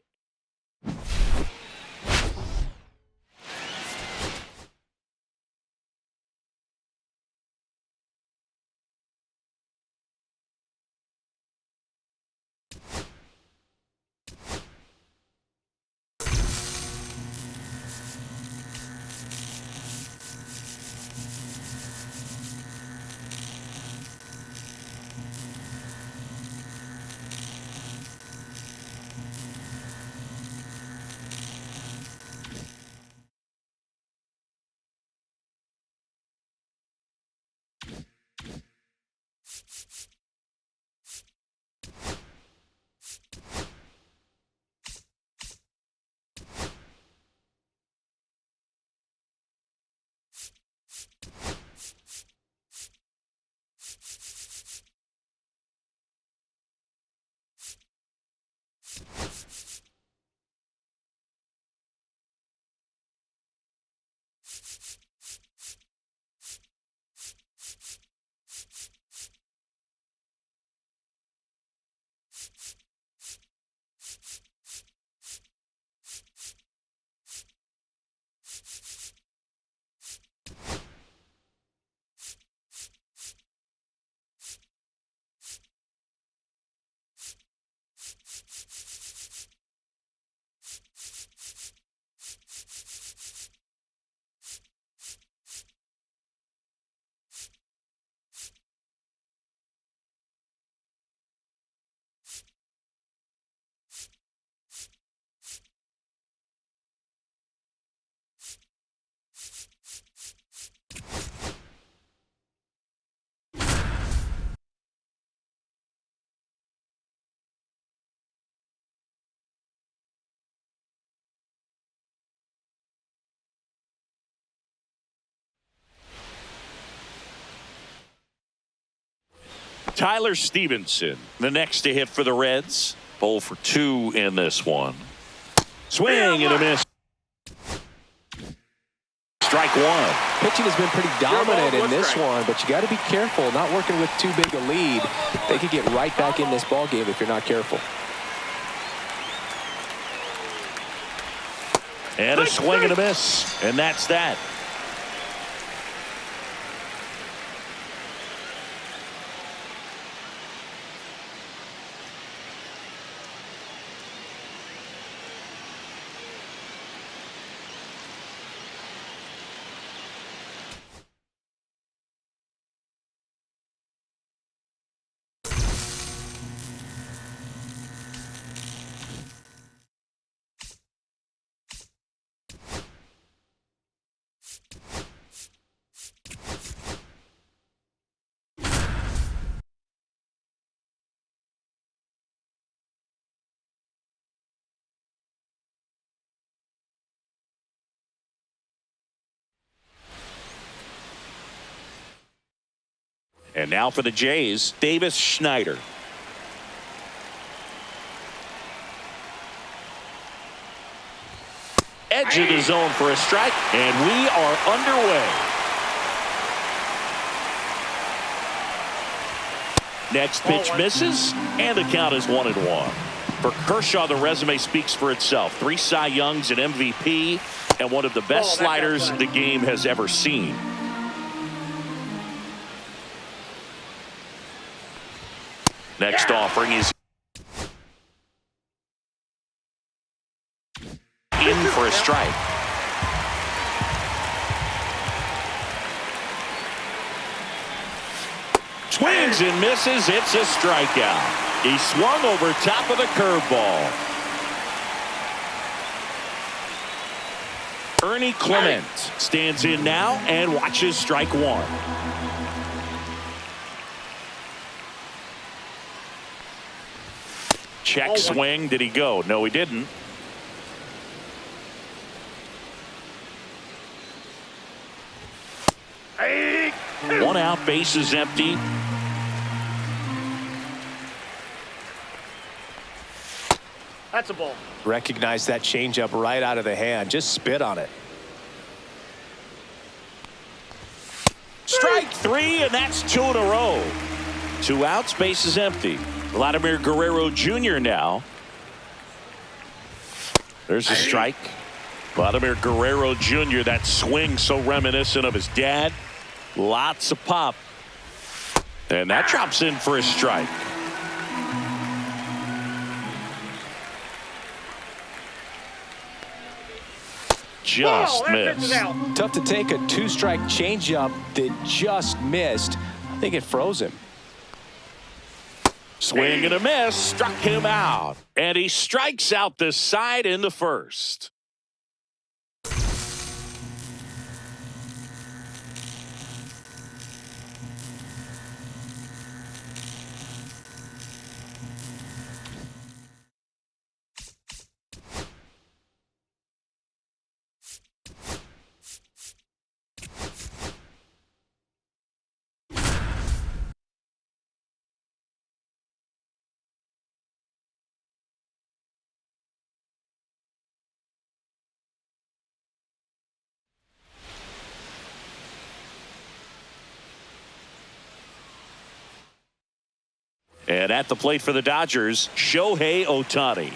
Tyler Stevenson, the next to hit for the Reds. 0 for 2 in this one. Swing and a miss. Strike one. Pitching has been pretty dominant in this one, but you got to be careful. Not working with too big a lead. They could get right back in this ball game if you're not careful. And a swing and a miss. And that's that. And now for the Jays, Davis Schneider. Edge of the zone for a strike, and we are underway. Next pitch misses, and the count is 1-1. For Kershaw, the resume speaks for itself. 3 Cy Youngs, an MVP, and one of the best sliders the game has ever seen. Next offering is in for a strike. Swings and misses. It's a strikeout. He swung over top of the curveball. Ernie Clement stands in now and watches strike one. Check swing. Did he go? No, he didn't. One out, base is empty. That's a ball. Recognize that changeup right out of the hand. Just spit on it. Strike 3, and that's 2 in a row. 2 outs, base is empty. Vladimir Guerrero Jr. now. There's a strike. Vladimir Guerrero Jr., that swing so reminiscent of his dad. Lots of pop. And that drops in for a strike. Just missed. Tough to take a 2-strike changeup that just missed. I think it froze him. Swing and a miss, struck him out. And he strikes out the side in the first. And at the plate for the Dodgers, Shohei Ohtani.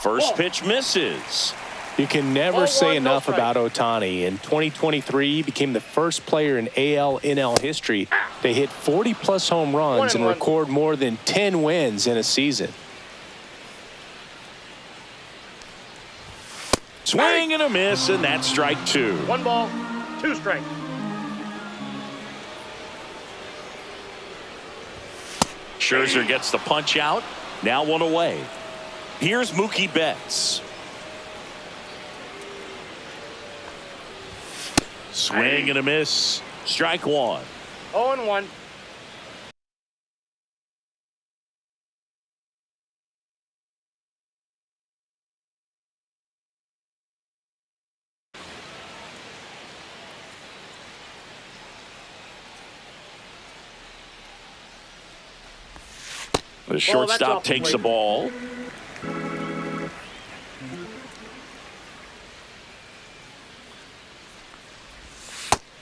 First pitch misses. You can never say enough about Ohtani. In 2023, he became the first player in AL/NL history to hit 40-plus home runs and record more than 10 wins in a season. Swing and a miss, and that's strike 2. 1 ball, 2 strikes. Scherzer gets the punch out. Now 1 away. Here's Mookie Betts. Swing and a miss. Strike 1. 0-1. The shortstop takes the ball.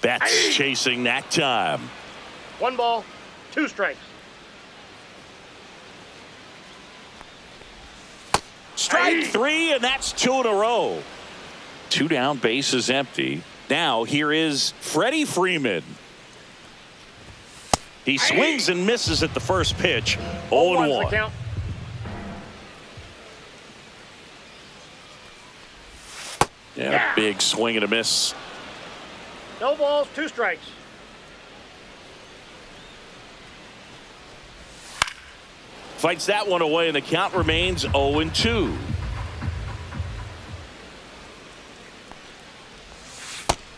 That's chasing that time. 1 ball, 2 strikes. Strike 3, and that's 2 in a row. 2 down, bases empty. Now here is Freddie Freeman. He swings and misses at the first pitch. 0-1. Count. Yeah, big swing and a miss. No balls, 2 strikes. Fights that one away, and the count remains 0-2.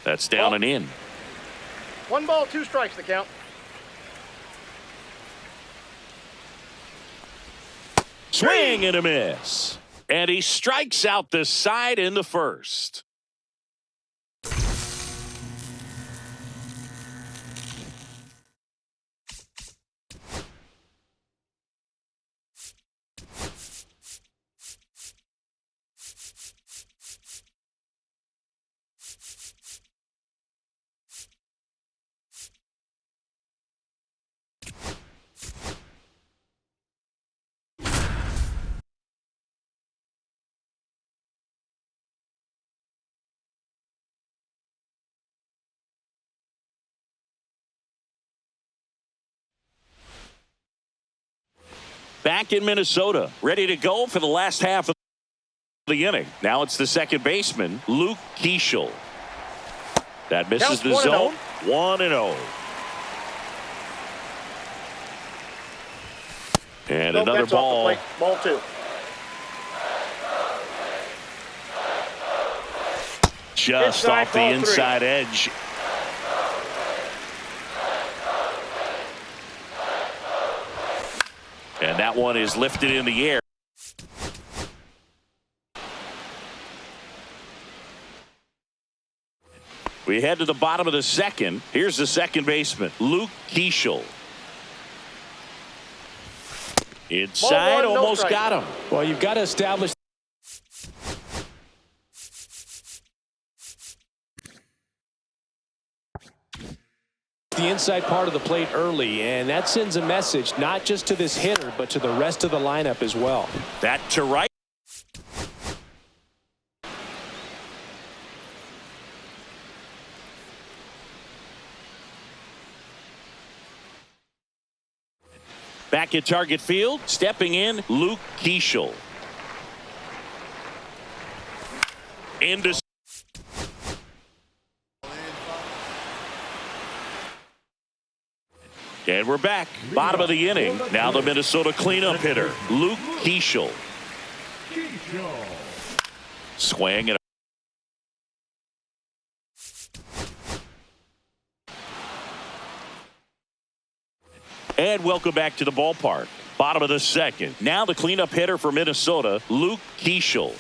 That's down and in. 1 ball, 2 strikes, the count. Swing and a miss. And he strikes out the side in the first. Back in Minnesota, ready to go for the last half of the inning. Now it's the second baseman, Luke Keeschel. That misses the zone. 1-0. And another ball. Ball 2. Just off the inside edge. And that one is lifted in the air. We head to the bottom of the second. Here's the second baseman, Luke Keeschel. Inside, almost got him. Well, you've got to establish the inside part of the plate early, and that sends a message not just to this hitter but to the rest of the lineup as well. That to right. Back at target field, stepping in, Luke Keeschel. Into and we're back. Bottom of the inning. Now the Minnesota cleanup hitter, Luke Keeschel. Swing and welcome back to the ballpark. Bottom of the second. Now the cleanup hitter for Minnesota, Luke Keeschel.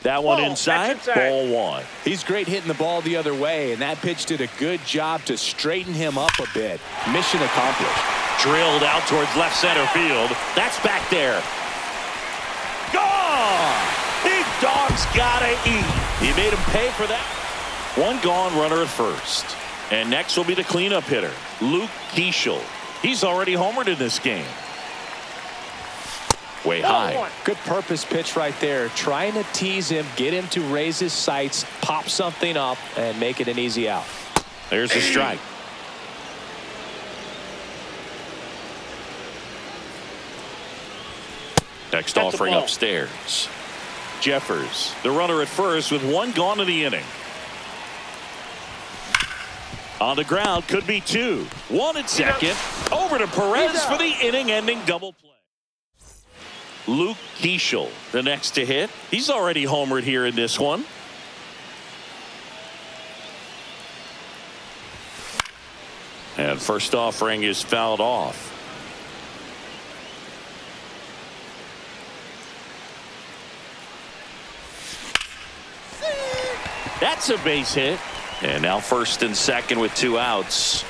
That one inside, ball 1. He's great hitting the ball the other way, and that pitch did a good job to straighten him up a bit. Mission accomplished. Drilled out towards left center field. That's back there. Gone! Big dog's gotta eat. He made him pay for that. 1 gone, runner at first. And next will be the cleanup hitter, Luke Keeschel. He's already homered in this game. Way high. Good purpose pitch right there. Trying to tease him, get him to raise his sights, pop something up, and make it an easy out. There's a strike. Next offering upstairs. Jeffers, the runner at first with 1 gone in the inning. On the ground, could be 2. 1 at second. Over to Perez for the inning-ending double play. Luke Keeschel, the next to hit. He's already homered here in this one. And first offering is fouled off. That's a base hit. And now first and second with 2 outs.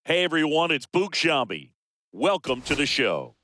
Hey, everyone, it's Boog Shambi. Welcome to the show.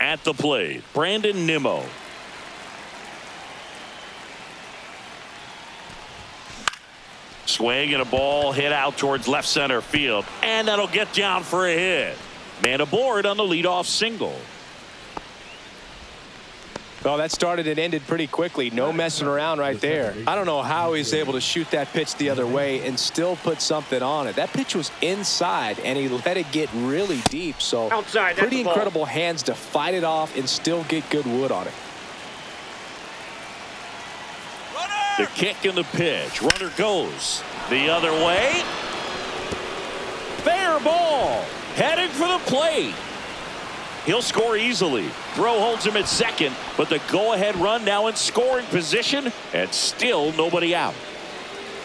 At the plate, Brandon Nimmo. Swing and a ball hit out towards left center field. And that'll get down for a hit. Man aboard on the leadoff single. Oh, that started and ended pretty quickly. No messing around right there. I don't know how he's able to shoot that pitch the other way and still put something on it. That pitch was inside, and he let it get really deep. So Outside, that's pretty the ball. incredible hands to fight it off and still get good wood on it. The kick and the pitch. Runner goes the other way. Fair ball. Heading for the plate. He'll score easily. Throw holds him at second, but the go-ahead run now in scoring position, and still nobody out.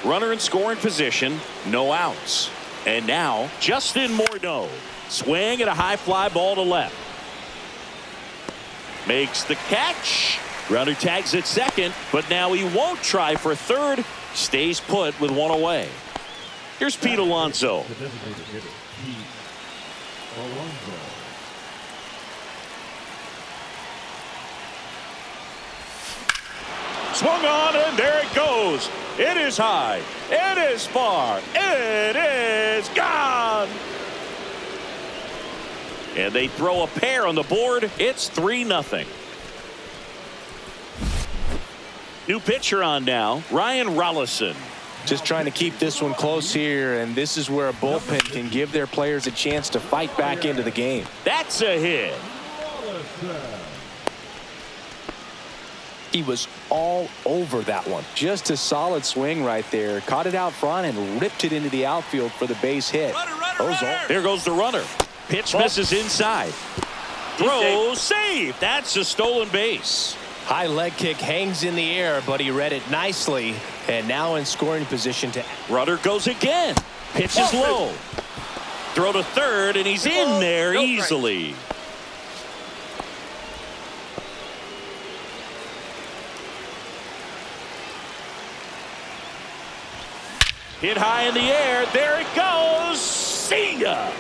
Runner in scoring position, no outs. And now Justin Morneau. Swing and a high fly ball to left. Makes the catch. Runner tags at second, but now he won't try for third. Stays put with one away. Here's Pete Alonso. The designated hitter, Pete Alonso. Swung on, and there it goes. It is high. It is far. It is gone. And they throw a pair on the board. It's 3-0. New pitcher on now, Ryan Rollison. Just trying to keep this one close here, and this is where a bullpen can give their players a chance to fight back into the game. That's a hit. He was all over that one. Just a solid swing right there. Caught it out front and ripped it into the outfield for the base hit. There goes the runner. Pitch misses inside. Throw save. That's a stolen base. High leg kick hangs in the air, but he read it nicely, and now in scoring position to. Runner goes again. Pitch is low. Throw to third, and he's in there easily. Hit high in the air. There it goes. See ya.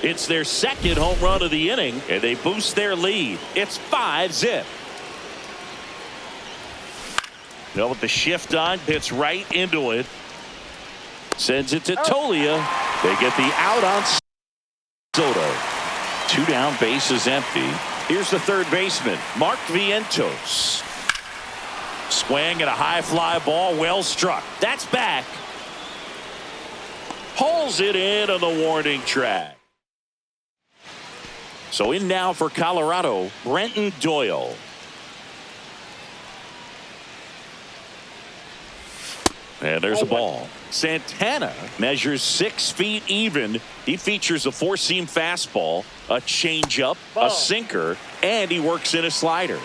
It's their second home run of the inning, and they boost their lead. It's 5-0. Now with the shift on, hits right into it. Sends it to Tolia. They get the out on Soto. 2 down, bases empty. Here's the third baseman, Mark Vientos. Swing and a high fly ball, well struck. That's back. Pulls it in on the warning track. So in now for Colorado, Brenton Doyle. And there's a ball. Santana measures 6 feet even. He features a 4-seam fastball, a changeup, a sinker, and he works in a slider.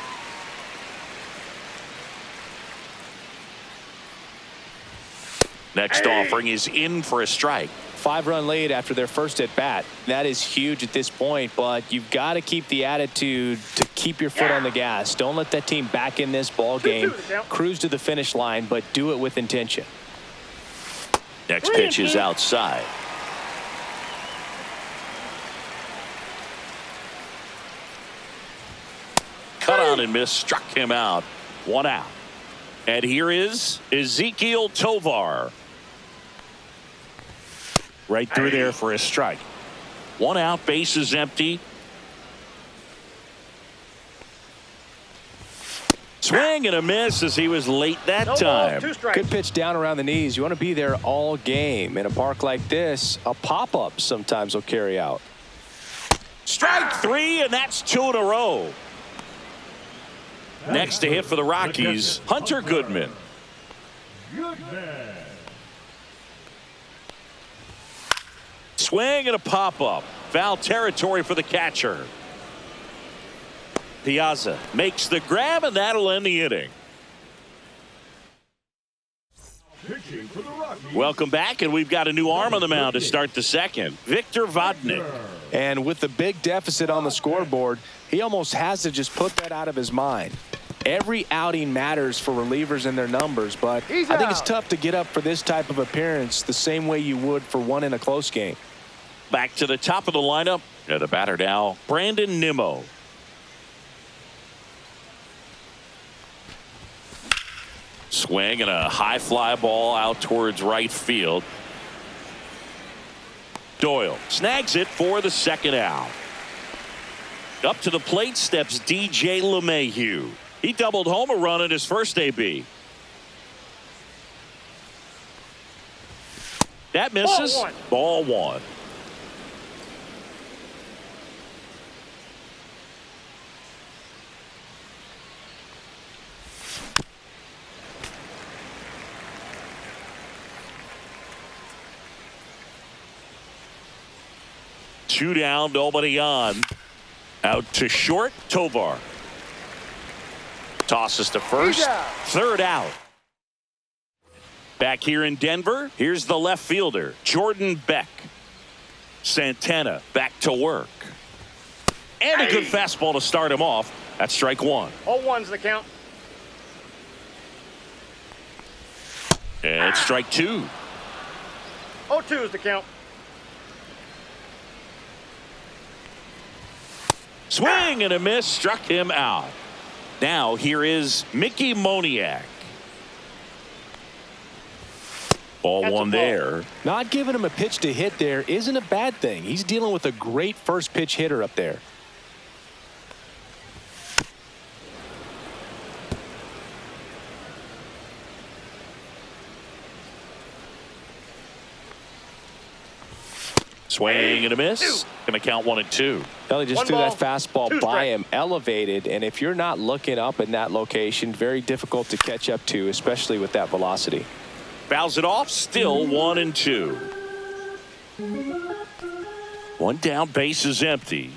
Next offering is in for a strike. 5-run lead after their first at bat. That is huge at this point, but you've got to keep the attitude to keep your foot on the gas. Don't let that team back in this ball game. Cruise to the finish line, but do it with intention. Next pitch is outside. Cut on and miss, struck him out. 1 out. And here is Ezekiel Tovar. Right through there for a strike. 1 out, bases empty. Swing and a miss as he was late that time. Good pitch down around the knees. You want to be there all game. In a park like this, a pop-up sometimes will carry out. Strike 3, and that's 2 in a row. Next to hit for the Rockies, Hunter Goodman. Swing and a pop-up. Foul territory for the catcher. Piazza makes the grab, and that'll end the inning. Welcome back, and we've got a new arm on the mound to start the second. Victor Vodnik. And with the big deficit on the scoreboard, he almost has to just put that out of his mind. Every outing matters for relievers and their numbers, but He's I think it's out. tough to get up for this type of appearance the same way you would for one in a close game. Back to the top of the lineup. The batter now, Brandon Nimmo. Swing and a high fly ball out towards right field. Doyle snags it for the second out. Up to the plate steps DJ LeMahieu. He doubled home a run in his first AB. That misses. Ball one. Two down, nobody on. Out to short, Tovar. Tosses to first. Third out. Back here in Denver, here's the left fielder, Jordan Beck. Santana back to work. And a good fastball to start him off. That's strike one. 0-1's the count. And it's strike two. 0-2's the count. Swing and a miss, struck him out. Now here is Mickey Moniak. Ball That's one a ball. there. Not giving him a pitch to hit there isn't a bad thing. He's dealing with a great first pitch hitter up there. Swing and a miss. Going to count 1-2. They just One threw that ball, fastball two by strikes. him, elevated, and if you're not looking up in that location, very difficult to catch up to, especially with that velocity. Fouls it off. Still 1-2. One down, base is empty.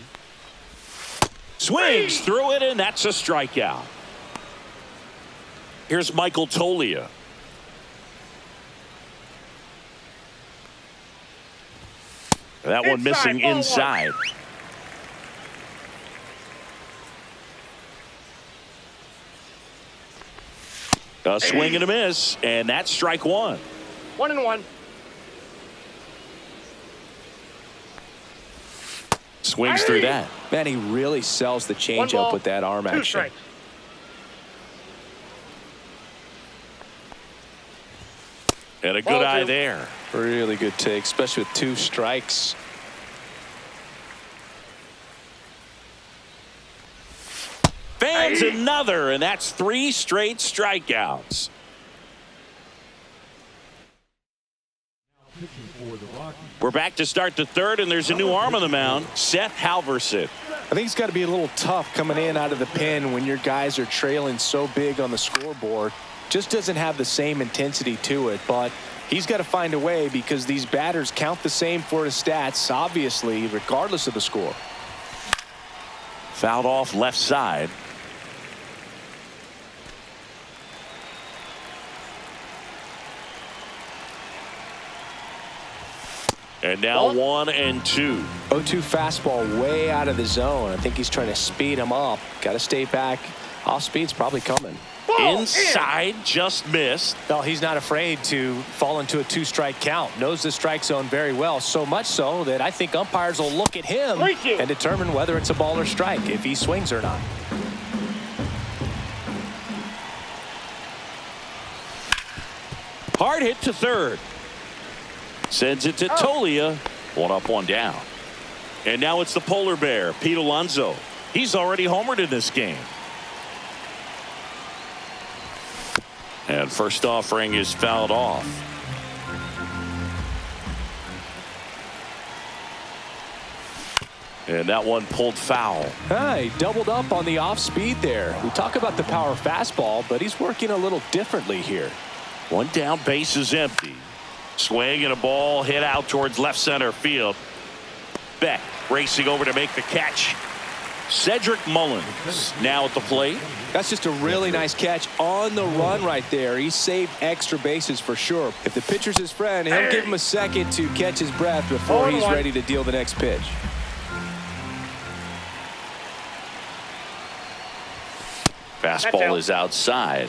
Swings through it, and that's a strikeout. Here's Michael Tolia. That one missing ball one. inside. A swing and a miss, and that's strike one. 1-1. Swings through that. Man, he really sells the One changeup ball, with that arm 2 action. strikes. And a good Ball eye two. there. Really good take, especially with 2 strikes. Fans another, and that's 3 straight strikeouts. Pitching for the Rockies, We're back to start the third, and there's a new arm on the mound, Seth Halverson. I think it's got to be a little tough coming in out of the pen when your guys are trailing so big on the scoreboard. Just doesn't have the same intensity to it, but he's got to find a way because these batters count the same for his stats, obviously, regardless of the score. Fouled off left side. And now 1-2. 0-2 fastball way out of the zone. I think he's trying to speed him up. Got to stay back. Off speed's probably coming. Inside, just missed. No, he's not afraid to fall into a 2-strike count. Knows the strike zone very well. So much so that I think umpires will look at him and determine whether it's a ball or strike, if he swings or not. Hard hit to third. Sends it to Tolia. 1 up, 1 down. And now it's the polar bear, Pete Alonso. He's already homered in this game. And first offering is fouled off. And that one pulled foul. He doubled up on the off speed there. We talk about the power fastball, but he's working a little differently here. 1 down, base is empty. Swing and a ball hit out towards left center field. Beck racing over to make the catch. Cedric Mullins now at the plate. That's just a really nice catch on the run right there. He saved extra bases for sure. If the pitcher's his friend, he'll give him a second to catch his breath before he's ready to deal the next pitch. Fastball is outside.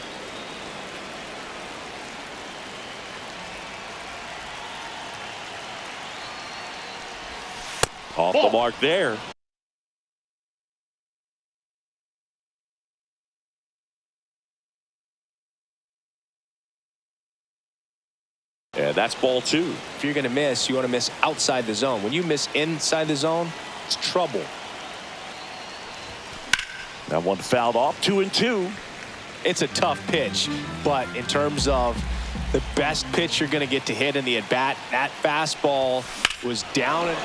Off the mark there. Yeah, that's ball 2. If you're going to miss, you want to miss outside the zone. When you miss inside the zone, it's trouble. That one fouled off. 2-2. It's a tough pitch, but in terms of the best pitch you're going to get to hit in the at-bat, that fastball was down and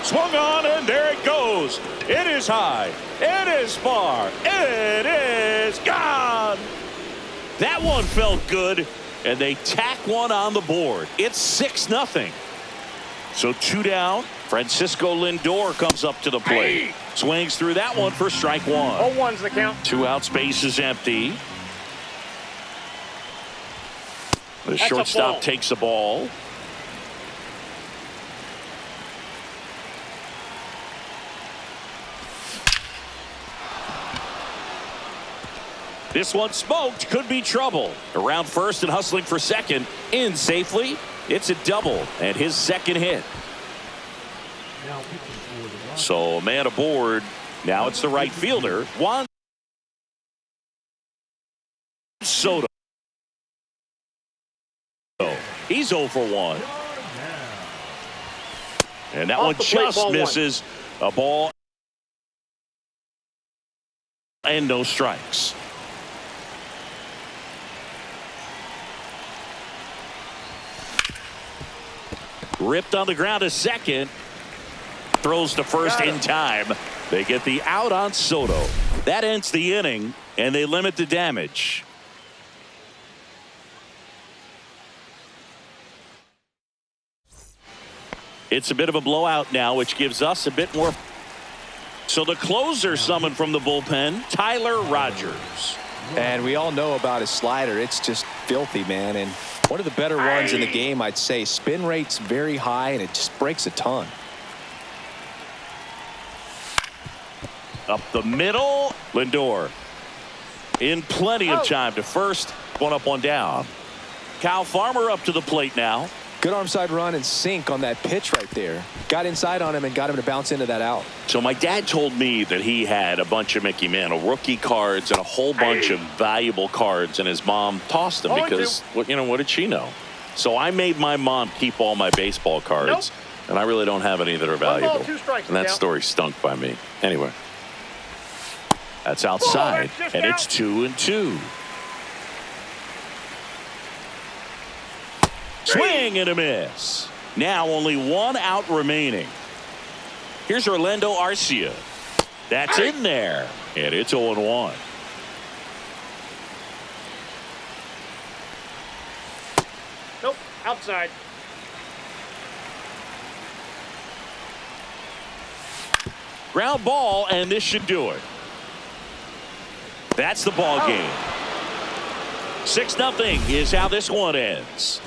swung on, and there it goes. It is high. It is far. It is gone. That one felt good, and they tack one on the board. It's 6-0. So 2 down. Francisco Lindor comes up to the plate. Swings through that one for strike 1. 0-1's the count. 2 out, space is empty. The shortstop takes the ball. This one smoked, could be trouble. Around first and hustling for second. In safely. It's a double and his second hit. So a man aboard. Now it's the right fielder, Juan Soto. He's 0 for 1. And that one just misses. A ball and no strikes. Ripped on the ground to second. Throws to first in time. They get the out on Soto. That ends the inning, and they limit the damage. It's a bit of a blowout now, which gives us a bit more. So the closer summoned from the bullpen, Tyler Rogers. And we all know about his slider. It's just filthy, man. And one of the better ones in the game, I'd say. Spin rate's very high, and it just breaks a ton. Up the middle, Lindor. In plenty of time to first. 1 up, 1 down. Kyle Farmer up to the plate now. Good arm side run and sink on that pitch right there. Got inside on him and got him to bounce into that out. So my dad told me that he had a bunch of Mickey Mantle rookie cards and a whole bunch of valuable cards, and his mom tossed them because, what did she know? So I made my mom keep all my baseball cards, and I really don't have any that are valuable. 1 ball, 2 strikes, and that story stunk by me. Anyway, that's outside, and it's 2-2. Swing and a miss. Now only 1 out remaining. Here's Orlando Arcia. That's in there. And it's 0-1. Nope. Outside. Ground ball, and this should do it. That's the ball game. 6-0 is how this one ends.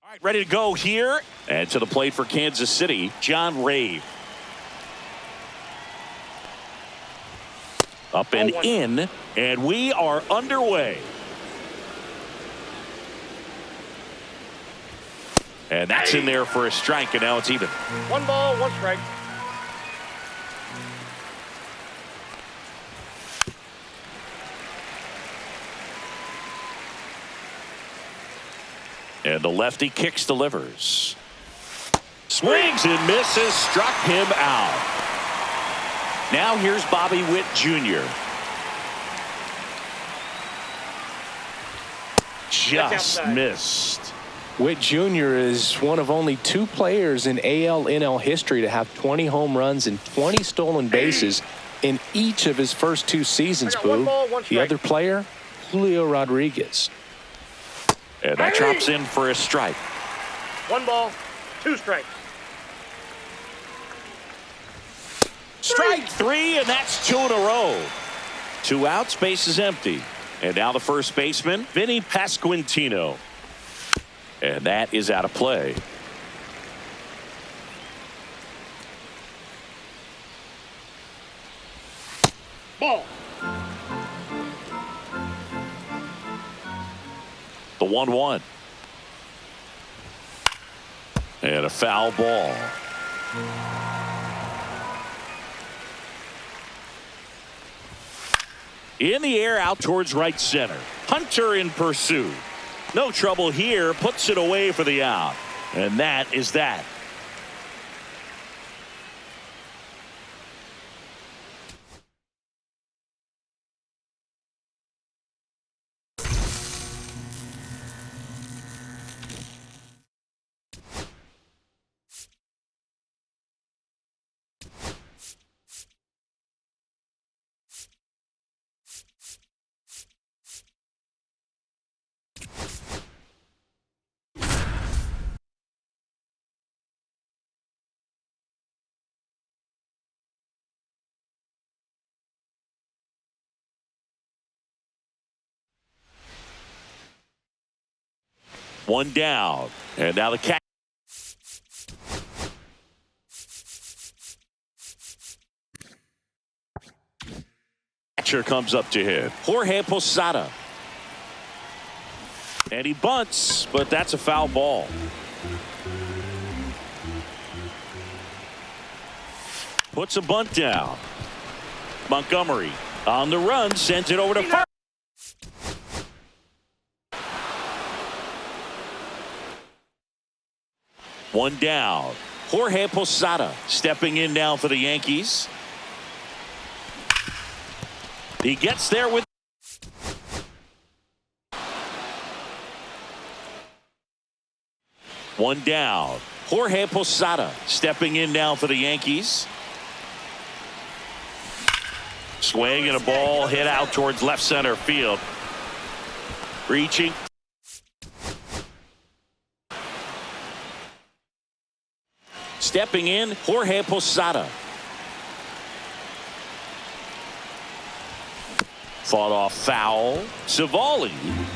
All right, ready to go here. And to the plate for Kansas City, John Ray. Up and in, and we are underway. And that's in there for a strike, and now it's even. 1 ball, 1 strike. And the lefty kicks, delivers. Swings and misses, struck him out. Now here's Bobby Witt Jr. Just missed. Witt Jr. is one of only 2 players in AL/NL history to have 20 home runs and 20 stolen bases in each of his first 2 seasons, Boo. The other player, Julio Rodriguez. And that drops in for a strike. 1 ball, 2 strikes. Strike 3, and that's 2 in a row. 2 outs, base is empty. And now the first baseman, Vinny Pasquantino. And that is out of play. Ball. The 1-1. And a foul ball. In the air, out towards right center. Hunter in pursuit. No trouble here. Puts it away for the out. And that is that. One down. And now the catcher comes up to hit. Jorge Posada. And he bunts, but that's a foul ball. Puts a bunt down. Montgomery on the run, sends it over to first. One down. Jorge Posada stepping in now for the Yankees. He gets there with one down. Jorge Posada stepping in now for the Yankees. Swing and a ball hit out towards left center field. Reaching. Stepping in, Jorge Posada. Fought off foul. Savali,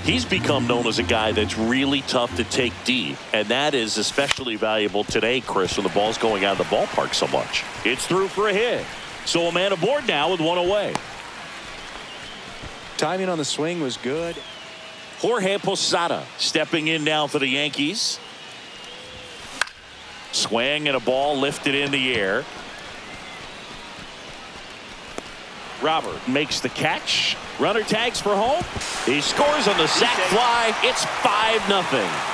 he's become known as a guy that's really tough to take deep. And that is especially valuable today, Chris, when the ball's going out of the ballpark so much. It's through for a hit. So a man aboard now with one away. Timing on the swing was good. Jorge Posada stepping in now for the Yankees. Swing and a ball lifted in the air. Robert makes the catch. Runner tags for home. He scores on the sac fly. It's 5-0.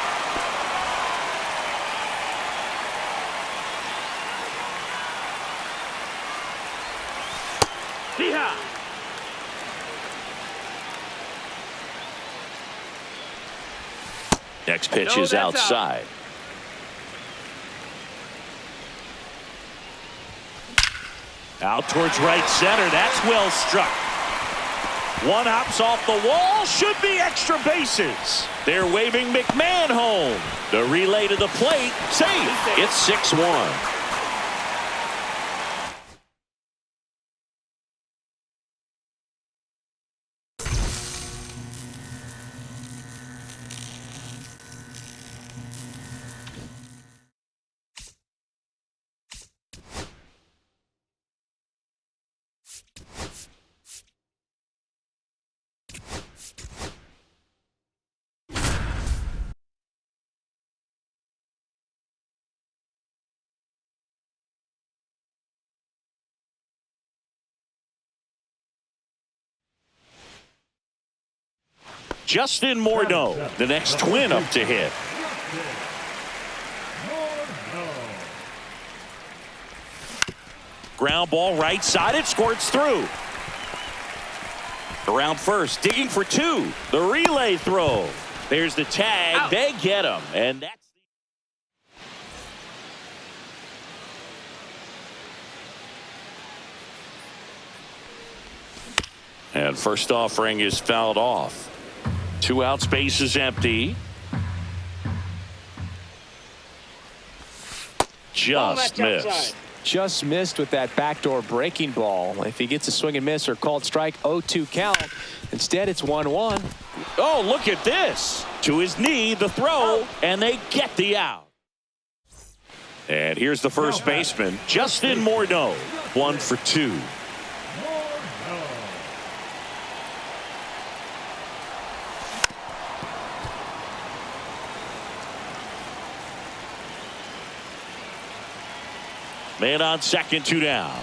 Next pitch is outside. Out towards right center. That's well struck. One hops off the wall. Should be extra bases. They're waving McMahon home. The relay to the plate. Safe. It's 6-1. Justin Morneau, the next twin up to hit. Ground ball right side. It squirts through. Around first, digging for two. The relay throw. There's the tag. Out. They get him. And that's and first offering is fouled off. 2 out, space is empty. Just missed. Just missed with that backdoor breaking ball. If he gets a swing and miss or called strike, 0-2 count. Instead, it's 1-1. Oh, look at this. To his knee, the throw, and they get the out. And here's the first baseman, Justin Morneau. 1 for 2. Man on second, 2 down.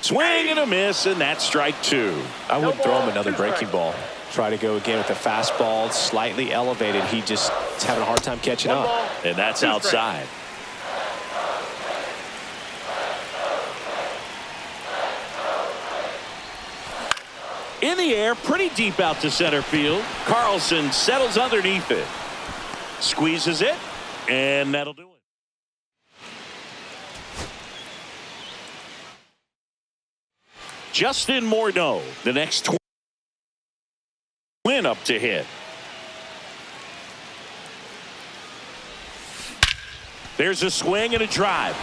Swing and a miss, and that's strike 2. I would throw him another breaking ball. Try to go again with the fastball, slightly elevated. He just is having a hard time catching up. And that's outside. In the air, pretty deep out to center field. Carlson settles underneath it. Squeezes it, and that'll do it. Justin Morneau, the next twin up to hit. There's a swing and a drive.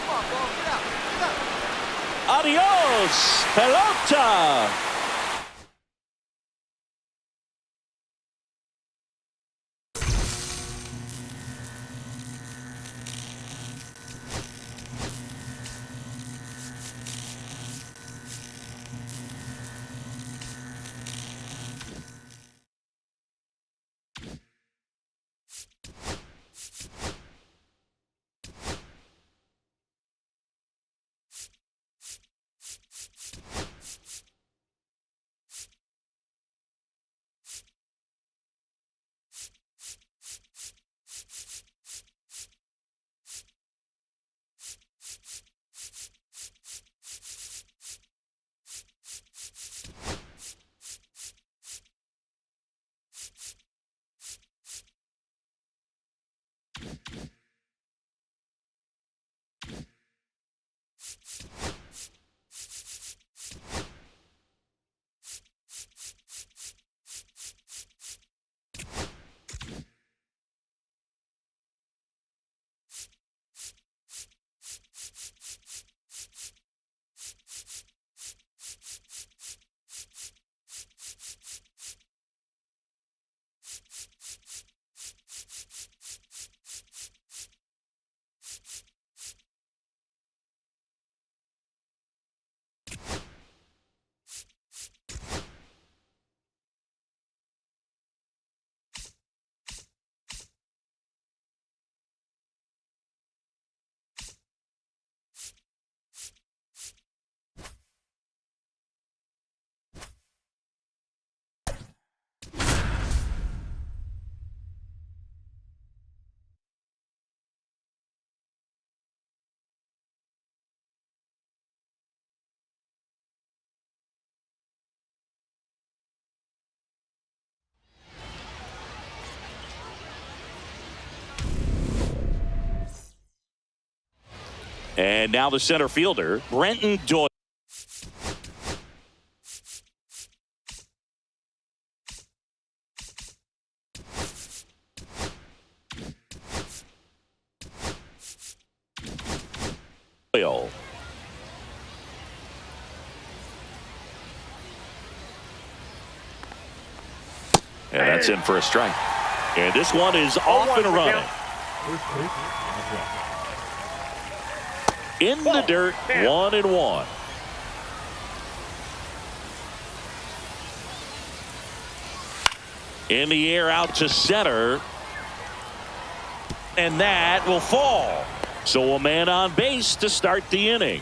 Adios, pelota. And now the center fielder, Brenton Doyle. And that's in for a strike. And this one is off and running. In the dirt, 1-1. In the air out to center. And that will fall. So a man on base to start the inning.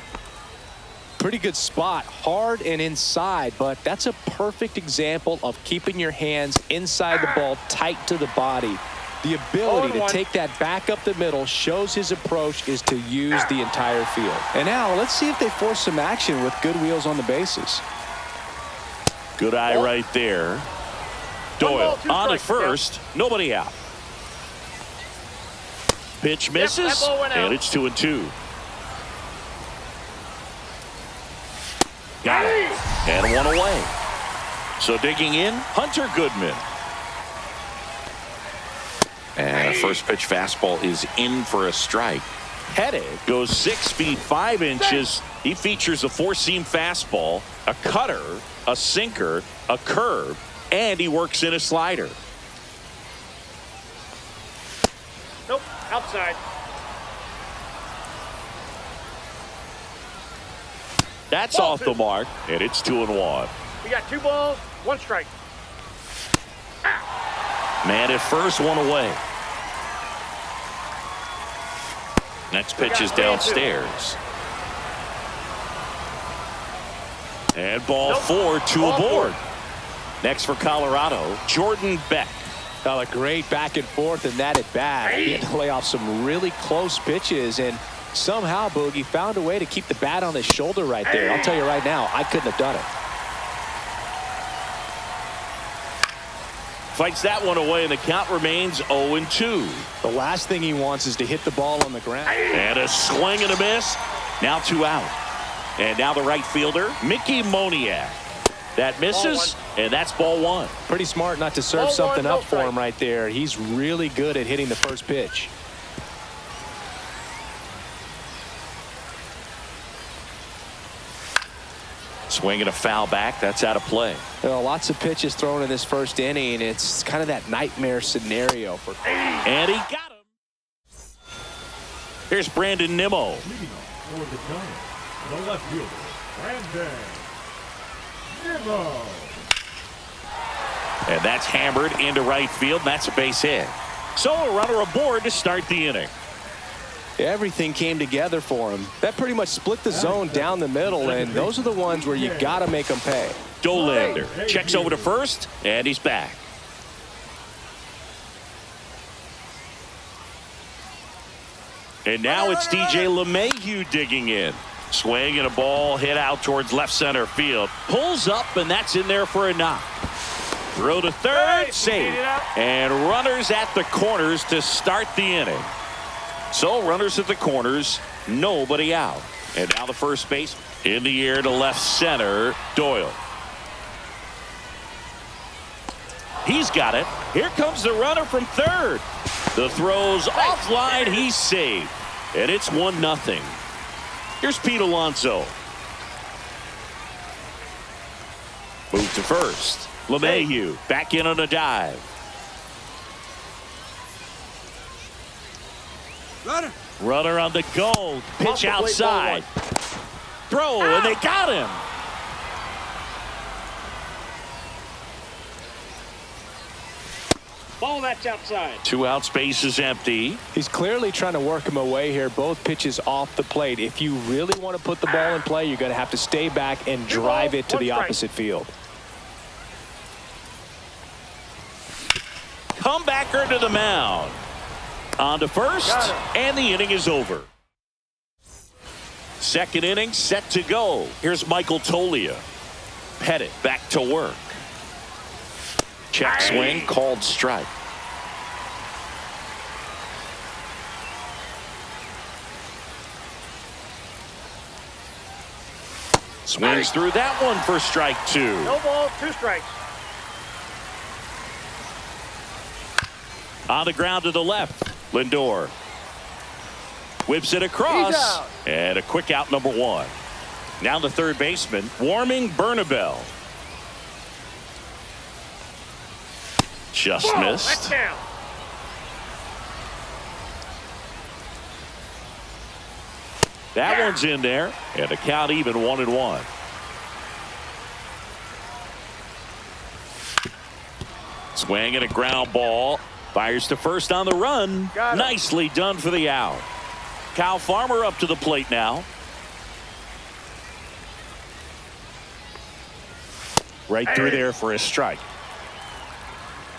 Pretty good spot, hard and inside, but that's a perfect example of keeping your hands inside the ball, tight to the body. The ability to take that back up the middle shows his approach is to use the entire field. And now let's see if they force some action with good wheels on the bases. Good eye right there. Doyle on at first, nobody out. Pitch misses, and it's 2-2. Got it. And one away. So digging in, Hunter Goodman. And a first pitch fastball is in for a strike. Headed goes 6 feet 5 inches. He features a four-seam fastball, a cutter, a sinker, a curve, and he works in a slider. Nope, outside. That's off the mark, and it's 2-1. We got 2 balls, 1 strike. Man at first, one away. Next pitch is downstairs. And ball 4, 2 aboard. Next for Colorado, Jordan Beck. Well, a great back and forth in that at bat. He had to lay off some really close pitches, and somehow Boogie found a way to keep the bat on his shoulder right there. I'll tell you right now, I couldn't have done it. Fights that one away, and the count remains 0-2. The last thing he wants is to hit the ball on the ground. And a swing and a miss. Now 2 out. And now the right fielder, Mickey Moniak. That misses, and that's ball 1. Pretty smart not to serve something up for him right there. He's really good at hitting the first pitch. Swing and a foul back. That's out of play. Well, lots of pitches thrown in this first inning. It's kind of that nightmare scenario for. And he got him. Here's Brandon Nimmo. For the Giants, the left fielder, Brandon Nimmo. And that's hammered into right field. And that's a base hit. So a runner aboard to start the inning. Everything came together for him. That pretty much split the zone down the middle, and those are the ones where you got to make them pay. Dolander checks over to first, and he's back. And now it's DJ LeMahieu digging in. Swing and a ball hit out towards left center field. Pulls up, and that's in there for a knock. Throw to third, save. And runners at the corners to start the inning. So runners at the corners, nobody out. And now the first base in the air to left center, Doyle. He's got it. Here comes the runner from third. The throw's offline. He's saved. And it's 1-0. Here's Pete Alonso. Move to first. LeMahieu back in on a dive. Runner on the go. Pitch outside. Throw, and they got him. Ball that's outside. 2 out, space is empty. He's clearly trying to work him away here. Both pitches off the plate. If you really want to put the ball in play, you're going to have to stay back and drive it to the opposite field. Comebacker to the mound. On to first, and the inning is over. Second inning set to go. Here's Michael Tolia. Pettit back to work. Check swing, called strike. Swings through that one for strike 2. No ball, 2 strikes. On the ground to the left, Lindor whips it across, and a quick out, number 1. Now the third baseman warming Bernabel. Just missed. That's down. That one's in there, and the count even 1-1. Swing and a ground ball. Fires to first on the run. Nicely done for the out. Kyle Farmer up to the plate now. Right through there for a strike.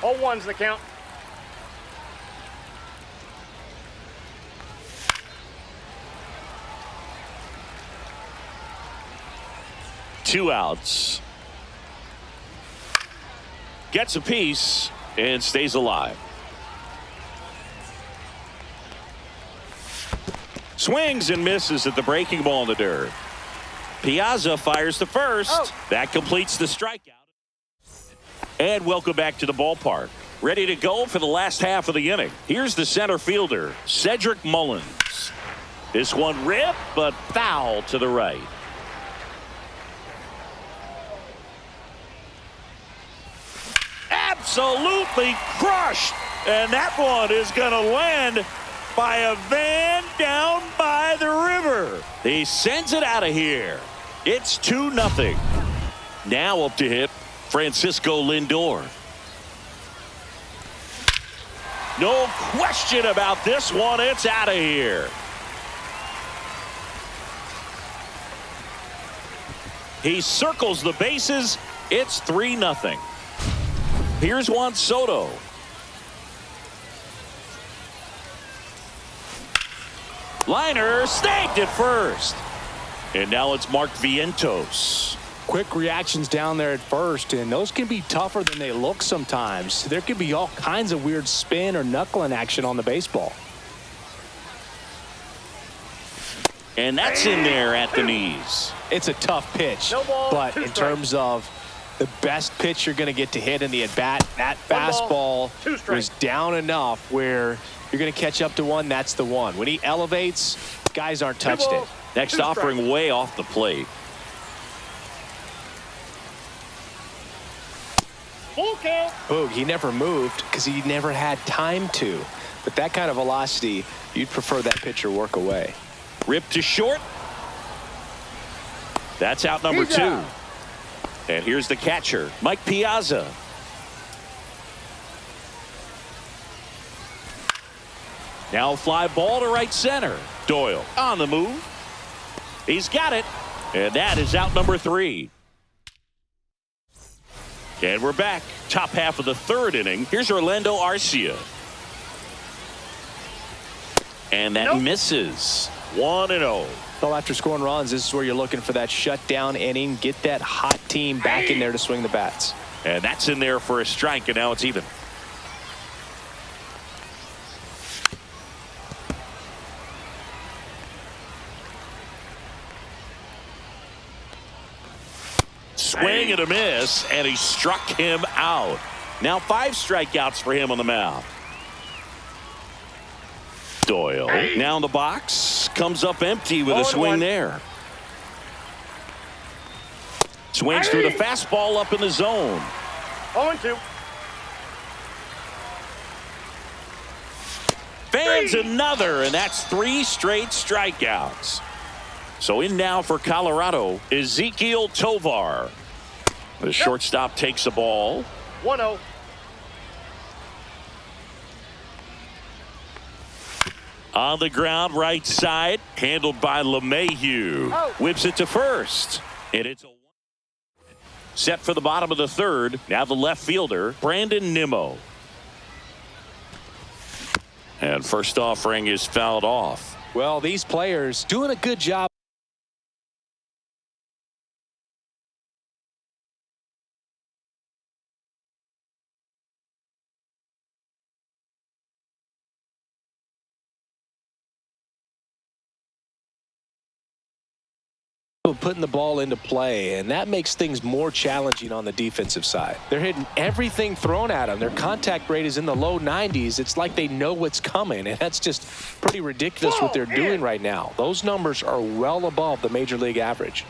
All ones the count. Two outs. Gets a piece and stays alive. Swings and misses at the breaking ball in the dirt. Piazza fires to first. That completes the strikeout. And welcome back to the ballpark. Ready to go for the last half of the inning. Here's the center fielder, Cedric Mullins. This one ripped, but foul to the right. Absolutely crushed. And that one is going to land by a van down by the river. He sends it out of here. It's 2-0. Now up to hit Francisco Lindor. No question about this one. It's out of here. He circles the bases. It's 3-0. Here's Juan Soto. Liner snagged at first. And now it's Mark Vientos. Quick reactions down there at first, and those can be tougher than they look sometimes. There can be all kinds of weird spin or knuckling action on the baseball. And that's in there at the knees. It's a tough pitch, but in terms of the best pitch you're going to get to hit in the at-bat, that fastball was down enough where you're going to catch up to one. That's the one. When he elevates, guys aren't touched it. Next offering way off the plate. Boog, he never moved because he never had time to. But that kind of velocity, you'd prefer that pitcher work away. Ripped to short. That's out number 2. And here's the catcher, Mike Piazza. Now a fly ball to right center. Doyle on the move. He's got it. And that is out number 3. And we're back. Top half of the third inning. Here's Orlando Arcia. And that misses. 1-0. So after scoring runs, this is where you're looking for that shutdown inning. Get that hot team back in there to swing the bats. And that's in there for a strike, and now it's even. Swing and a miss, and he struck him out. Now 5 strikeouts for him on the mound. Doyle now in the box, comes up empty with a swing there. Swings through the fastball up in the zone. 0-2. Fans another, and that's 3 straight strikeouts. So in now for Colorado, Ezequiel Tovar. The shortstop takes the ball. 1-0. On the ground, right side, handled by LeMahieu. Whips it to first. And it's set for the bottom of the third. Now the left fielder, Brandon Nimmo. And first offering is fouled off. Well, these players doing a good job. putting the ball into play, and that makes things more challenging on the defensive side. They're hitting everything thrown at them. Their contact rate is in the low 90s. It's like they know what's coming, and that's just pretty ridiculous what they're doing right now. Those numbers are well above the major league average.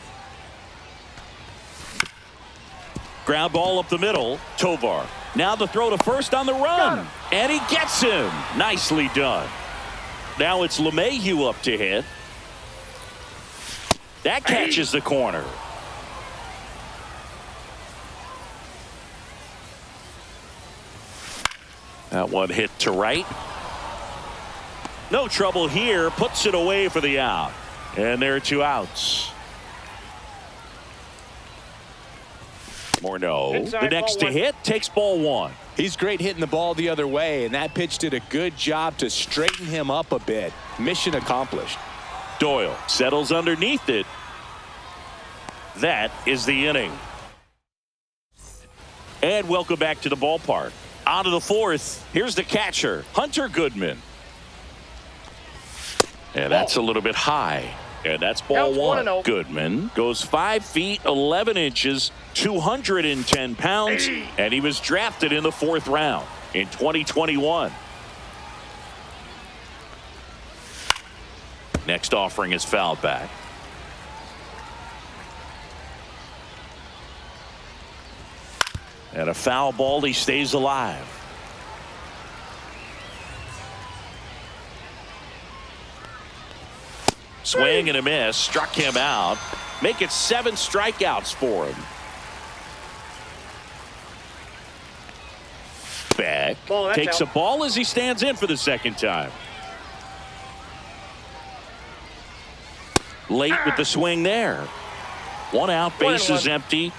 Ground ball up the middle. Tovar. Now the throw to first on the run. And he gets him. Nicely done. Now it's LeMahieu up to hit. That catches the corner. That one hit to right. No trouble here. Puts it away for the out. And there are 2 outs. Morneau, the next to hit, takes ball 1. He's great hitting the ball the other way, and that pitch did a good job to straighten him up a bit. Mission accomplished. Doyle settles underneath it. That is the inning. And welcome back to the ballpark. On to the 4th. Here's the catcher, Hunter Goodman. And that's a little bit high. And that's ball 1. Goodman goes 5 feet 11 inches, 210 pounds, and he was drafted in the 4th round in 2021. Next offering is fouled back. And a foul ball, he stays alive. Swing and a miss, struck him out. Make it 7 strikeouts for him. Beck takes a ball as he stands in for the 2nd time. Late with the swing there. 1 out, base is empty.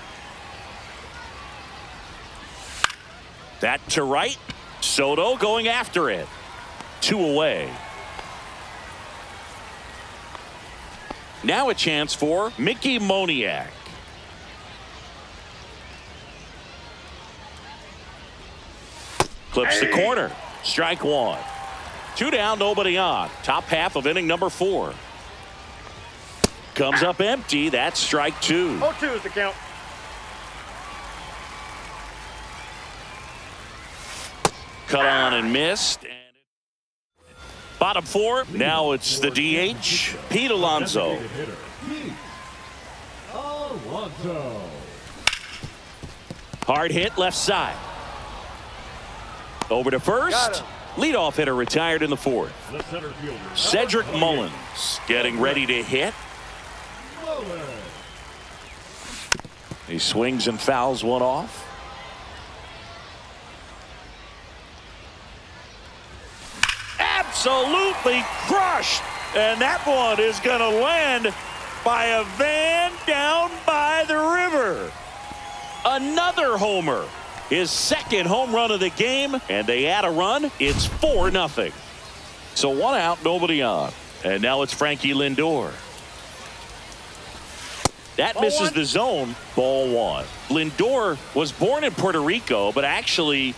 That to right. Soto going after it. 2 away. Now a chance for Mickey Moniak. Clips the corner. Strike 1. 2 down, nobody on. Top half of inning number 4. Comes up empty. That's strike 2. 0-2 is the count. Cut on and missed. And bottom 4. Now it's the DH, Pete Alonso. Hard hit left side. Over to first. Leadoff hitter retired in the 4th. Cedric Mullins getting ready to hit. He swings and fouls one off. Absolutely crushed, and that one is going to land by a van down by the river. Another homer, his 2nd home run of the game, and they add a run. It's 4-0. So 1 out, nobody on, and now it's Frankie Lindor. That misses the zone. Ball 1. Lindor was born in Puerto Rico, but actually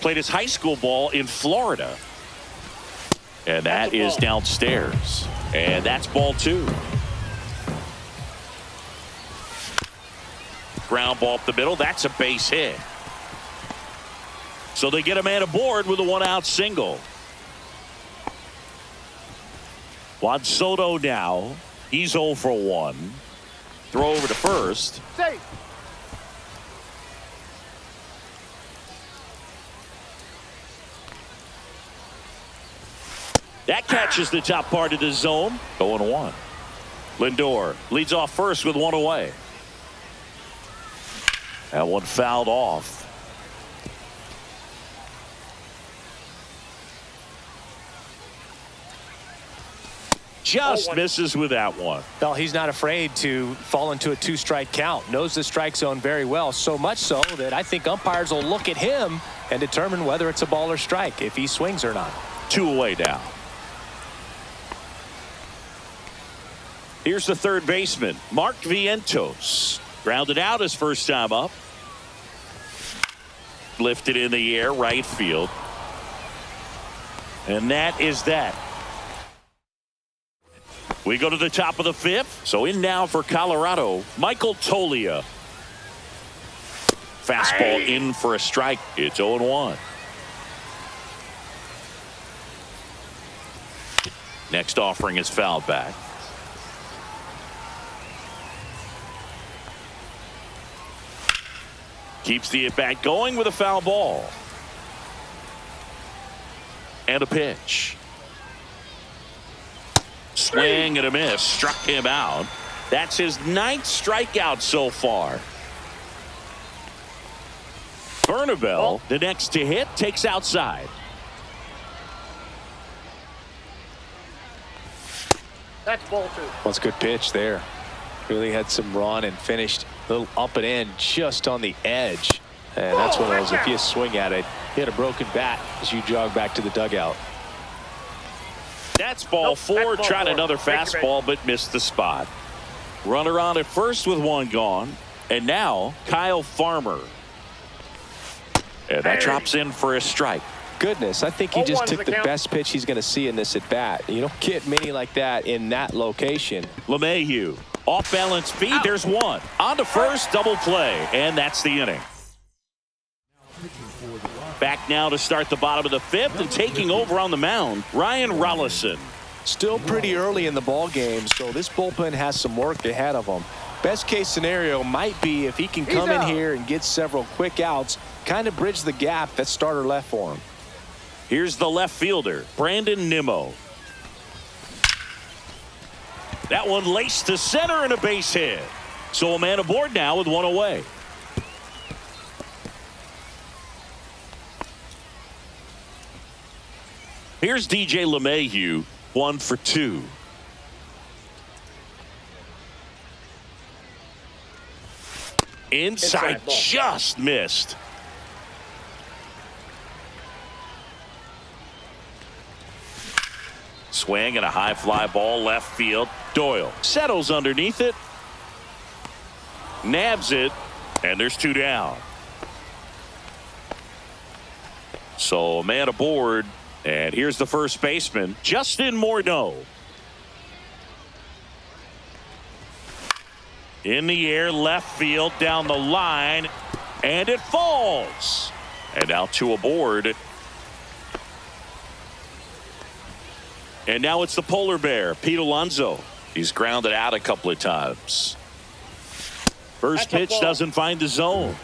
played his high school ball in Florida. And that is downstairs. And that's ball 2. Ground ball up the middle. That's a base hit. So they get a man aboard with a 1-out single. Juan Soto now. He's 0 for 1. Throw over to first. Safe. That catches the top part of the zone. 0-1. Lindor leads off first with 1 away. That one fouled off. Just misses with that one. Well, he's not afraid to fall into a 2-strike count. Knows the strike zone very well. So much so that I think umpires will look at him and determine whether it's a ball or strike, if he swings or not. 2 away now. Here's the 3rd baseman, Mark Vientos. Grounded out his first time up. Lifted in the air, right field. And that is that. We go to the top of the fifth. So in now for Colorado, Michael Toglia. Fastball in for a strike. It's 0-1. Next offering is fouled back. Keeps the at-bat going with a foul ball. And a pitch. Swing and a miss. Struck him out. That's his 9th strikeout so far. Bernabel, the next to hit, takes outside. That's ball 2. That's a good pitch there. Really had some run and finished a little up and in just on the edge. And that's one of those, if you swing at it, hit a broken bat as you jog back to the dugout. That's ball 4. Tried another fastball but missed the spot. Runner on at first with 1 gone. And now Kyle Farmer. And that drops in for a strike. Goodness, I think he just took the best pitch he's going to see in this at bat. You don't get many like that in that location. LeMahieu, off balance feed. There's 1 on to first, double play, and that's the inning. Back now to start the bottom of the 5th, and taking over on the mound, Ryan Rollison. Still pretty early in the ball game, so this bullpen has some work ahead of him. Best case scenario might be if he can come in here and get several quick outs, kind of bridge the gap that starter left for him. Here's the left fielder, Brandon Nimmo. That one laced to center and a base hit. So a man aboard now with 1 away. Here's DJ LeMahieu, 1 for 2. Inside just missed. Swing and a high fly ball left field. Doyle settles underneath it. Nabs it. And there's 2 down. So a man aboard. And here's the first baseman, Justin Morneau. In the air, left field, down the line, and it falls. And now 2 aboard. And now it's the polar bear, Pete Alonso. He's grounded out a couple of times. First pitch doesn't find the zone.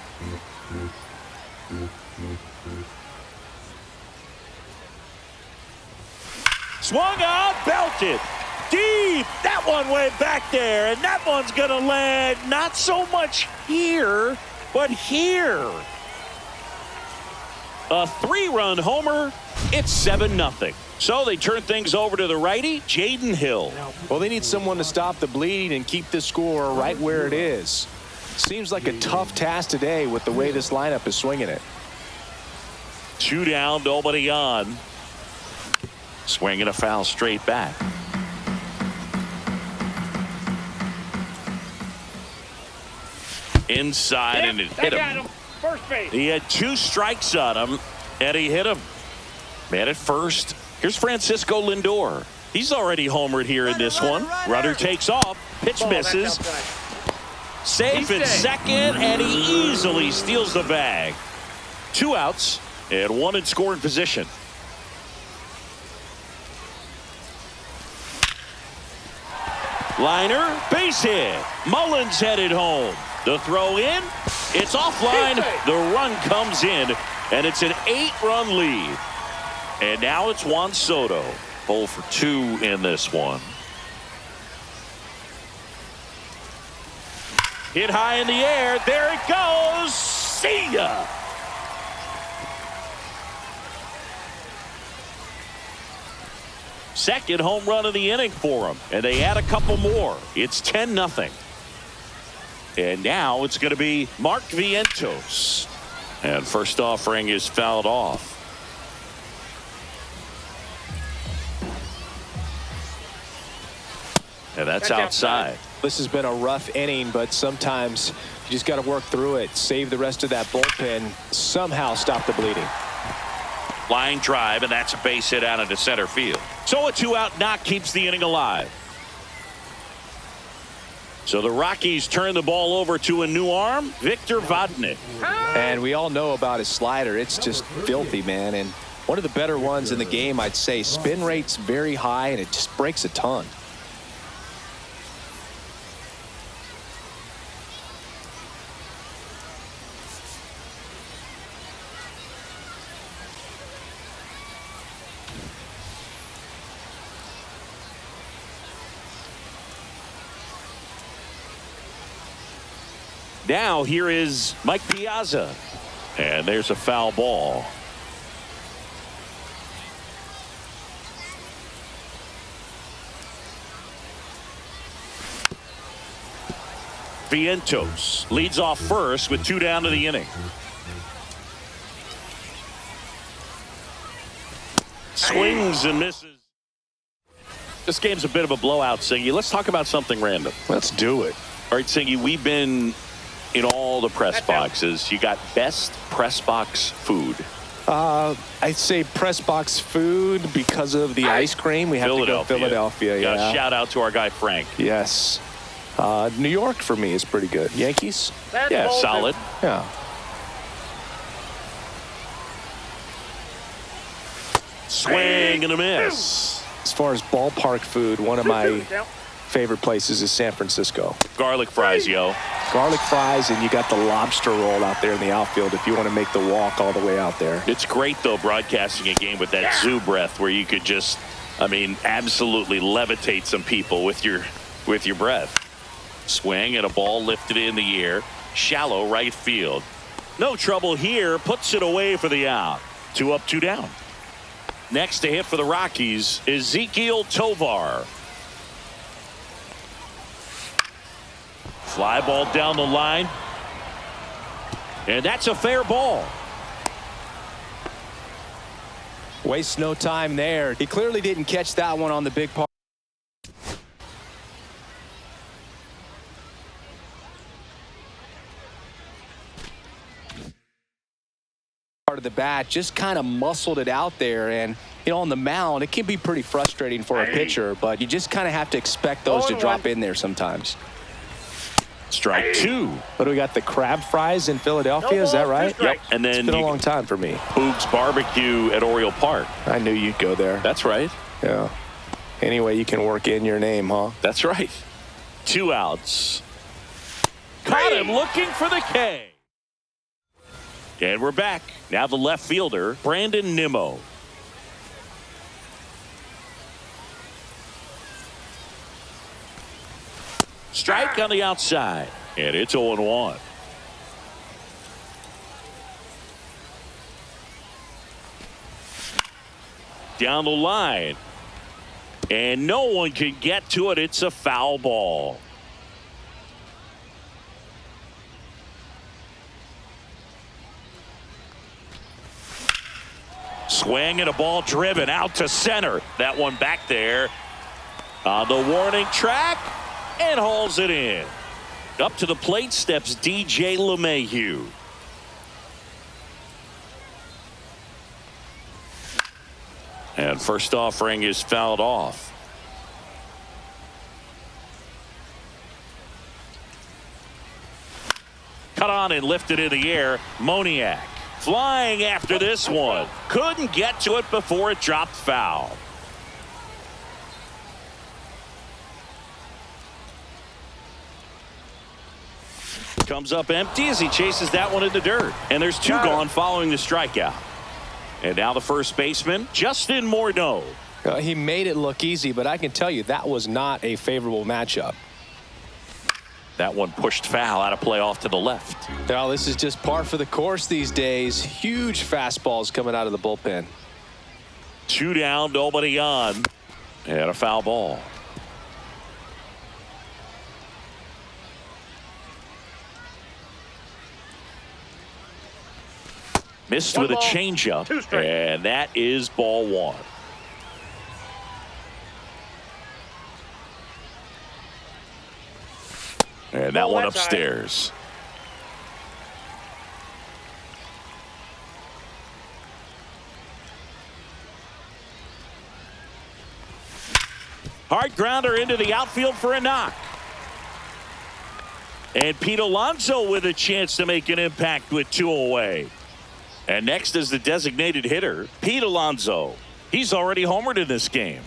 Swung on, belted deep. That one went back there, and that one's going to land not so much here, but here. A 3-run homer. It's 7-0. So they turn things over to the righty, Jaden Hill. Well, they need someone to stop the bleeding and keep the score right where it is. Seems like a tough task today with the way this lineup is swinging it. 2 down, nobody on. Swinging a foul straight back. Inside, and it hit him. First base. He had 2 strikes on him, and he hit him. Man at first. Here's Francisco Lindor. He's already homered here in this one. Runner takes off. Pitch misses. Safe at second, and he easily steals the bag. 2 outs and 1 in scoring position. Liner, base hit. Mullins headed home. The throw in, it's offline. The run comes in, and it's an 8-run lead. And now it's Juan Soto. 0 for 2 in this one. Hit high in the air. There it goes. See ya. Second home run of the inning for them, and they add a couple more. It's 10-0. And now it's going to be Mark Vientos. And first offering is fouled off. And that's outside. This has been a rough inning, but sometimes you just got to work through it. Save the rest of that bullpen. Somehow stop the bleeding. Line drive, and that's a base hit out into center field. So a 2-out knock keeps the inning alive. So the Rockies turn the ball over to a new arm, Victor Vodnik. And we all know about his slider. It's just filthy, man. And one of the better ones in the game, I'd say. Spin rate's very high, and it just breaks a ton. Now here is Mike Piazza. And there's a foul ball. Vientos leads off first with 2 down to the inning. Swings and misses. This game's a bit of a blowout, Singy. Let's talk about something random. Let's do it. All right, Singy, we've been in all the press boxes. You got best press box food. I'd say press box food because of the ice cream. We have to go Philadelphia. Yeah. Shout out to our guy Frank. Yes. New York for me is pretty good. Yankees? Yeah, solid. Yeah. Swing and a miss. As far as ballpark food, one of my favorite places is San Francisco. Garlic fries, yo. Garlic fries, and you got the lobster roll out there in the outfield if you want to make the walk all the way out there. It's great, though, broadcasting a game with that zoo breath where you could just, I mean, absolutely levitate some people with your breath. Swing and a ball lifted in the air. Shallow right field. No trouble here. Puts it away for the out. 2 up, 2 down. Next to hit for the Rockies, Ezequiel Tovar. Fly ball down the line. And that's a fair ball. Wastes no time there. He clearly didn't catch that one on the big part. Of the bat, just kind of muscled it out there, and you know, on the mound it can be pretty frustrating for a pitcher, but you just kind of have to expect those to drop in there sometimes. Strike 2. What do we got? The crab fries in Philadelphia, is that right? Yep. And then it's been a long time for me. Boog's Barbecue at Oriole Park. I knew you'd go there. That's right. Yeah. Anyway, you can work in your name, huh? That's right. 2 outs. Caught him looking for the K. And we're back. Now the left fielder, Brandon Nimmo. Strike on the outside. And it's 0-1. Down the line. And no one can get to it. It's a foul ball. Swing and a ball driven out to center. That one back there on the warning track and hauls it in. Up to the plate steps DJ LeMahieu. And first offering is fouled off. Cut on and lifted in the air. Moniak flying after this one. Couldn't get to it before it dropped foul. Comes up empty as he chases that one in the dirt. And there's 2 gone following the strikeout. And now the first baseman, Justin Morneau. He made it look easy, but I can tell you that was not a favorable matchup. That one pushed foul out of play off to the left. Well, this is just par for the course these days. Huge fastballs coming out of the bullpen. 2 down, nobody on. And a foul ball. Missed with a changeup, and that is ball 1. And that one upstairs. Hard grounder into the outfield for a knock. And Pete Alonso with a chance to make an impact with 2 away. And next is the designated hitter, Pete Alonso. He's already homered in this game.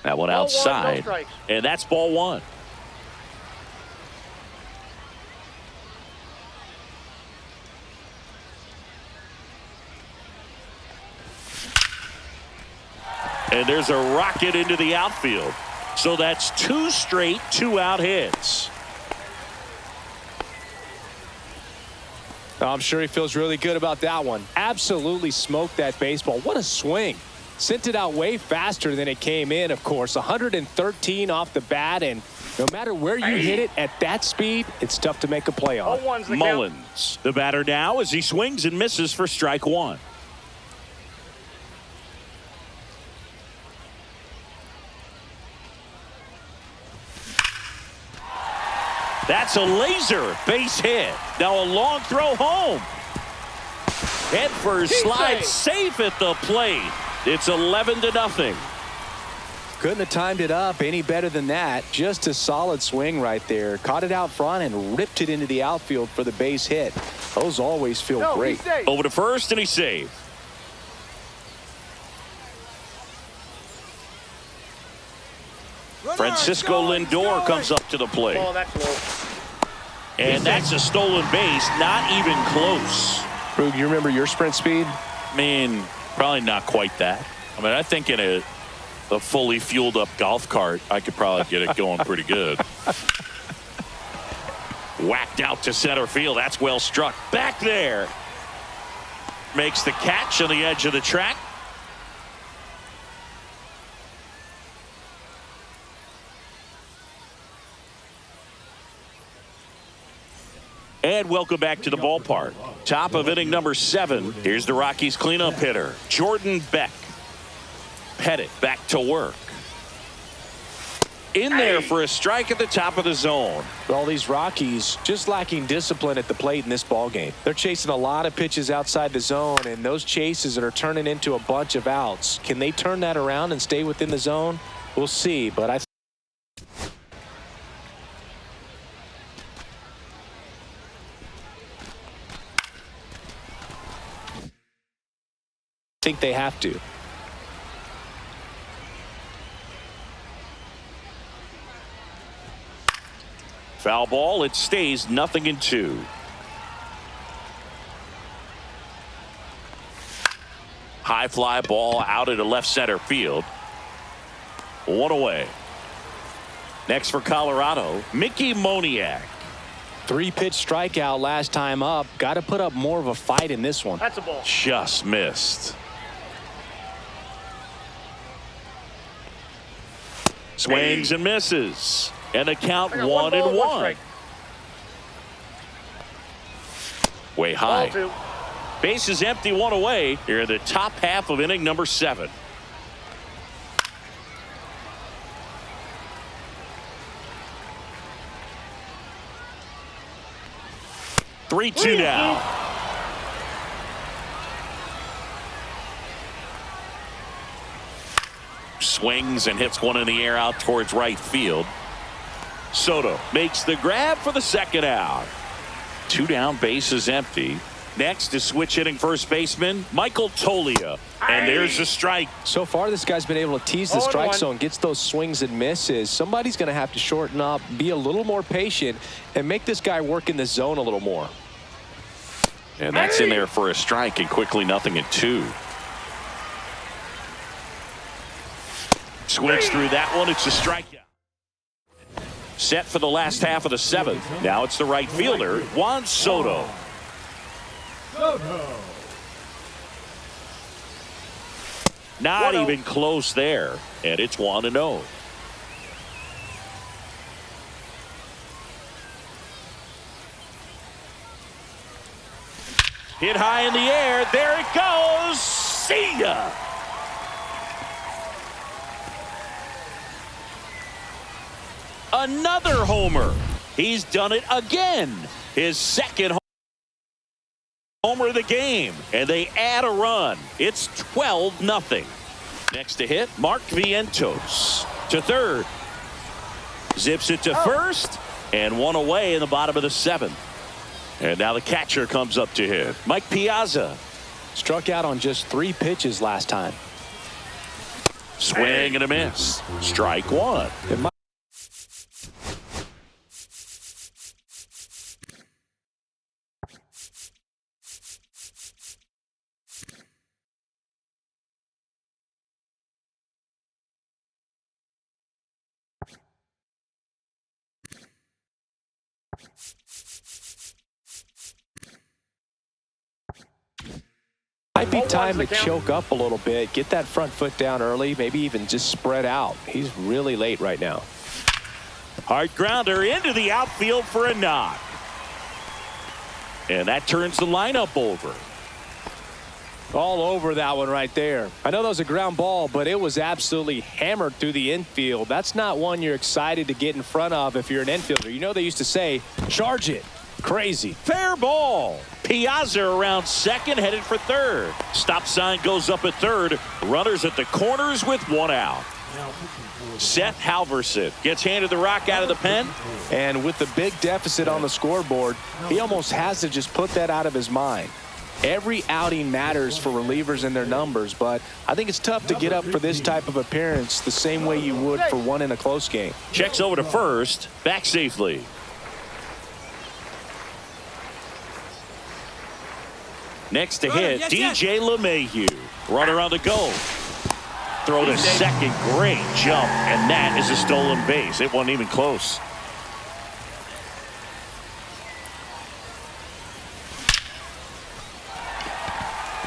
That one outside. Ball 1, no strikes. And that's ball 1. And there's a rocket into the outfield. So that's 2 straight 2-out hits. I'm sure he feels really good about that one. Absolutely smoked that baseball. What a swing. Sent it out way faster than it came in, of course. 113 off the bat, and no matter where you hit it at that speed, it's tough to make a play on. Mullins, the batter now, as he swings and misses for strike 1. That's a laser base hit. Now a long throw home. Head first slide safe at the plate. It's 11-0. Couldn't have timed it up any better than that. Just a solid swing right there. Caught it out front and ripped it into the outfield for the base hit. Those always feel great. Over to first, and he's safe. Francisco Lindor comes up to the plate. Oh, that's low. And that's a stolen base, not even close. Rube, you remember your sprint speed? I mean, probably not quite that. I mean, I think in a fully fueled up golf cart, I could probably get it going pretty good. Whacked out to center field. That's well struck. Back there. Makes the catch on the edge of the track. And welcome back to the ballpark. Top of inning number 7. Here's the Rockies cleanup hitter, Jordan Beck. Pettit back to work. In there for a strike at the top of the zone. All these Rockies just lacking discipline at the plate in this ball game. They're chasing a lot of pitches outside the zone, and those chases that are turning into a bunch of outs. Can they turn that around and stay within the zone? We'll see, but I think they have to. Foul ball. It stays 0-2. High fly ball out into left center field. 1 away. Next for Colorado, Mickey Moniak. 3-pitch strikeout last time up. Got to put up more of a fight in this one. That's a ball. Just missed. Swings and misses. And the count 1-1. Way high. Ball 2. Base is empty, 1 away. Here in the top half of inning number 7. Three-two now. Swings and hits one in the air out towards right field. Soto makes the grab for the second out. 2 down, base is empty. Next is switch hitting first baseman Michael Toglia. And there's a strike. So far, this guy's been able to tease the strike 0-1. zone, gets those swings and misses. Somebody's going to have to shorten up, be a little more patient, and make this guy work in the zone a little more. And that's in there for a strike, and quickly 0-2. Swings through that one. It's a strikeout. Set for the last half of the 7th. Now it's the right fielder, Juan Soto. Not even close there. And it's 1-0. Hit high in the air. There it goes. See ya. Another homer. He's done it again. His second homer of the game. And they add a run. It's 12-0. Next to hit, Mark Vientos. To third. Zips it to first. And one away in the bottom of the 7th. And now the catcher comes up to hit. Mike Piazza. Struck out on just 3 pitches last time. Swing and a miss. Strike 1. Might be time to choke up a little bit, get that front foot down early, maybe even just spread out. He's really late right now. Hard grounder into the outfield for a knock. And that turns the lineup over. All over that one right there. I know that was a ground ball, but it was absolutely hammered through the infield. That's not one you're excited to get in front of if you're an infielder. You know they used to say, charge it. Crazy. Fair ball. Piazza around second, headed for third. Stop sign goes up at third. Runners at the corners with 1 out. Seth Halverson gets handed the rock out of the pen. And with the big deficit on the scoreboard, he almost has to just put that out of his mind. Every outing matters for relievers and their numbers, but I think it's tough to get up for this type of appearance the same way you would for one in a close game. Checks over to first, back safely. Next to hit, DJ LeMahieu. Runner on the go. Throw to second, great jump, and that is a stolen base. It wasn't even close.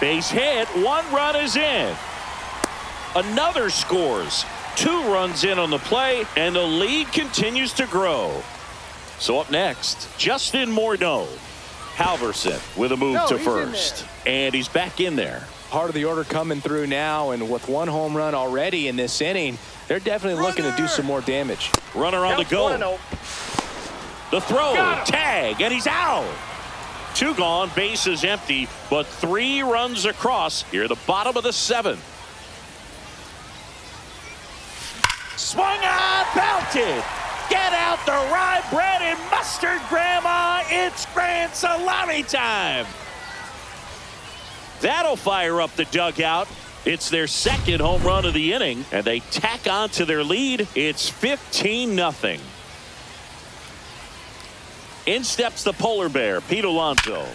Base hit, 1 run is in. Another scores. 2 runs in on the play, and the lead continues to grow. So up next, Justin Morneau. Halverson with a move to first. And he's back in there. Part of the order coming through now, and with 1 home run already in this inning, they're definitely looking to do some more damage. Runner on the go. The throw, tag, and he's out. 2 gone, base is empty, but 3 runs across here at the bottom of the 7th. Swung on, belted. Get out the rye bread and mustard, Grandma. It's grand salami time. That'll fire up the dugout. It's their 2nd home run of the inning, and they tack on to their lead. It's 15-0. In steps the polar bear, Pete Alonso.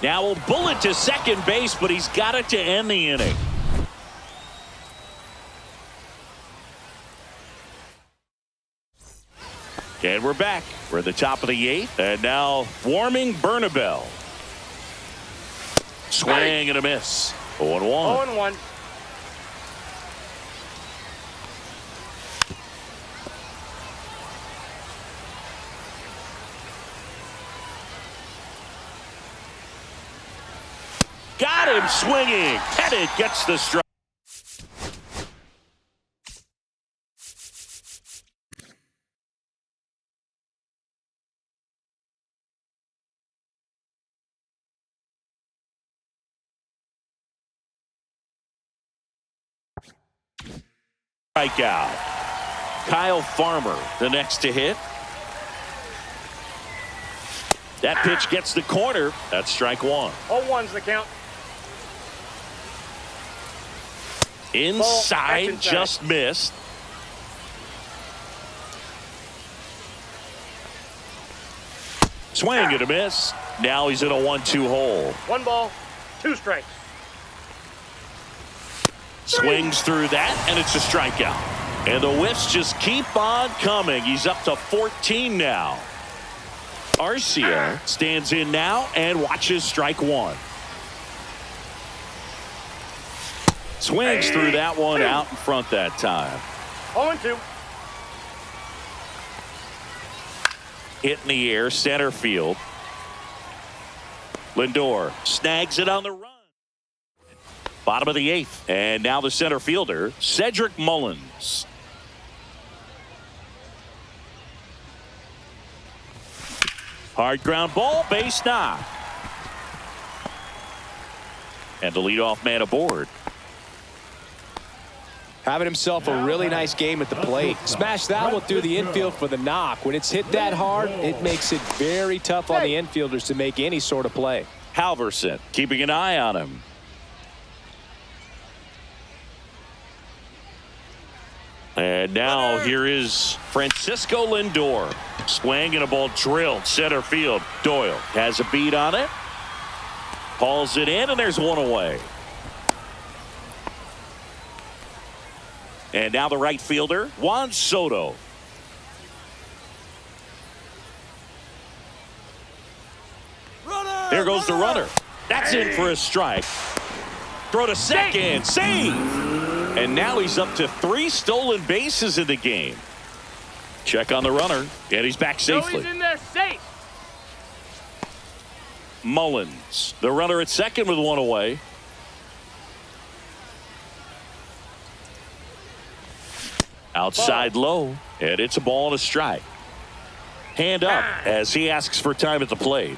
Now a bullet to second base, but he's got it to end the inning. And we're back. We're at the top of the 8th, and now warming Bernabel. Swing and a miss. 0-1. 0-1. Got him swinging. Pettit gets the strike. Strikeout. Kyle Farmer, the next to hit. That pitch gets the corner. That's strike 1. 0-1's the count. Inside, just missed. Swing and a miss. Now he's in a 1-2 hole. 1 ball, 2 strikes. Swings through that, and it's a strikeout. And the whiffs just keep on coming. He's up to 14 now. Arcia stands in now and watches strike 1. Swings through that one out in front that time. 0-2. Hit in the air, center field. Lindor snags it on the run. Bottom of the 8th, and now the center fielder, Cedric Mullins. Hard ground ball, base knock. And the leadoff man aboard. Having himself a really nice game at the plate. Smash that one through the infield for the knock. When it's hit that hard, it makes it very tough on the infielders to make any sort of play. Halverson keeping an eye on him. And now here is Francisco Lindor. Swinging a ball drilled center field. Doyle has a beat on it. Hauls it in, and there's one away. And now the right fielder, Juan Soto. There goes the runner. That's in for a strike. Throw to second. Save. And now he's up to 3 stolen bases in the game. Check on the runner, and he's back safely. He's in there safe. Mullins, the runner at second with one away. Outside low, and it's a ball and a strike. Hand up as he asks for time at the plate.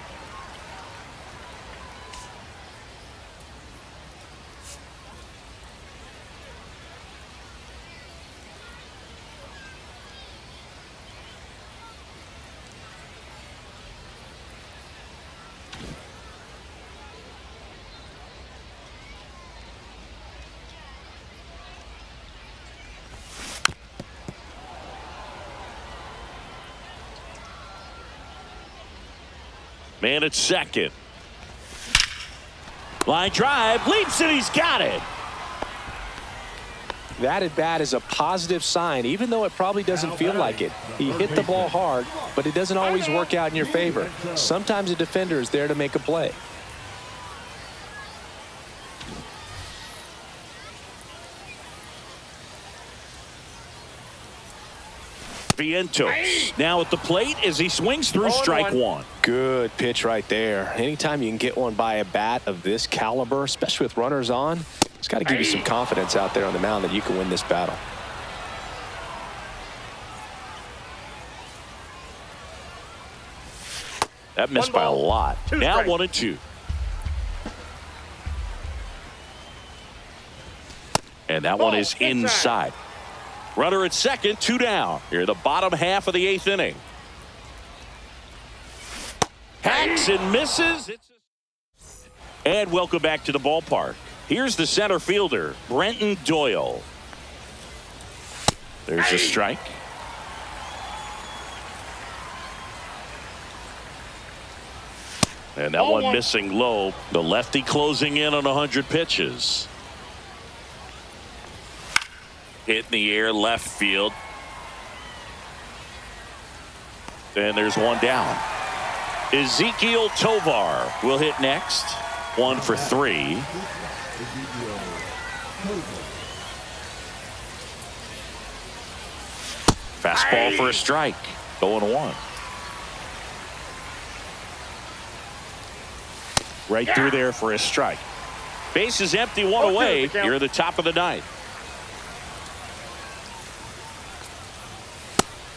Man at second. Line drive, leaps and he's got it. That at bat is a positive sign, even though it probably doesn't feel like it. He hit the ball hard, but it doesn't always work out in your favor. Sometimes a defender is there to make a play. Vientos now at the plate as he swings through strike one. Good pitch right there. Anytime you can get one by a bat of this caliber, especially with runners on, it's got to give you some confidence out there on the mound that you can win this battle. That missed by a lot. Now 1-2. And that one is inside. Runner at second, 2 down. Here the bottom half of the 8th inning. Hacks and misses. And welcome back to the ballpark. Here's the center fielder, Brenton Doyle. There's a strike. And that one missing low. The lefty closing in on 100 pitches. Hit in the air, left field. And there's one down. Ezekiel Tovar will hit next. 1 for 3. Fastball for a strike. 0-1. Right through there for a strike. Base is empty, 1 away. Here at the top of the 9th.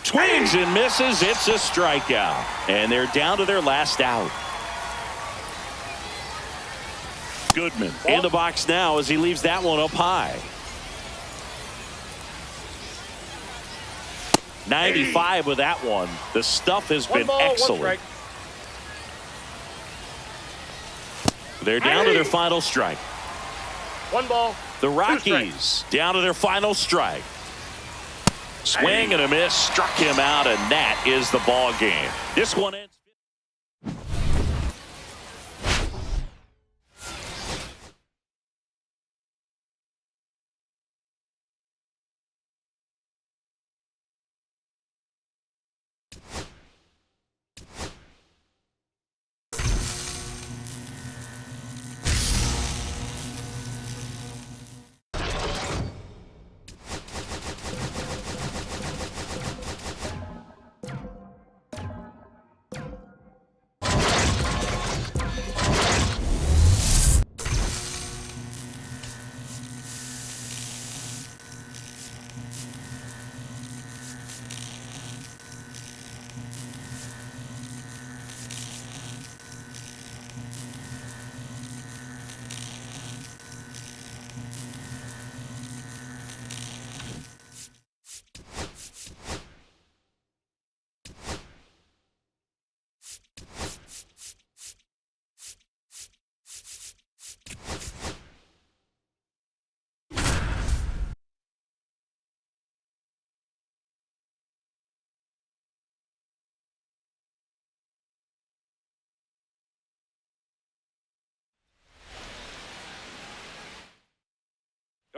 Swings and misses. It's a strikeout. And they're down to their last out. Goodman in the box now as he leaves that one up high. 95 with that one. The stuff has been excellent. They're down to their final strike. 1 ball. The Rockies down to their final strike. Swing and a miss, struck him out, and that is the ball game. This one ends.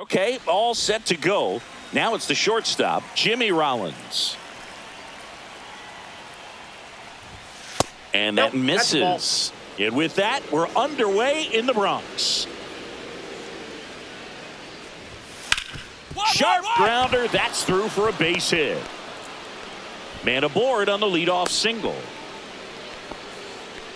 Okay, all set to go. Now it's the shortstop, Jimmy Rollins. And that misses. And with that, we're underway in the Bronx. Sharp grounder. That's through for a base hit. Man aboard on the leadoff single.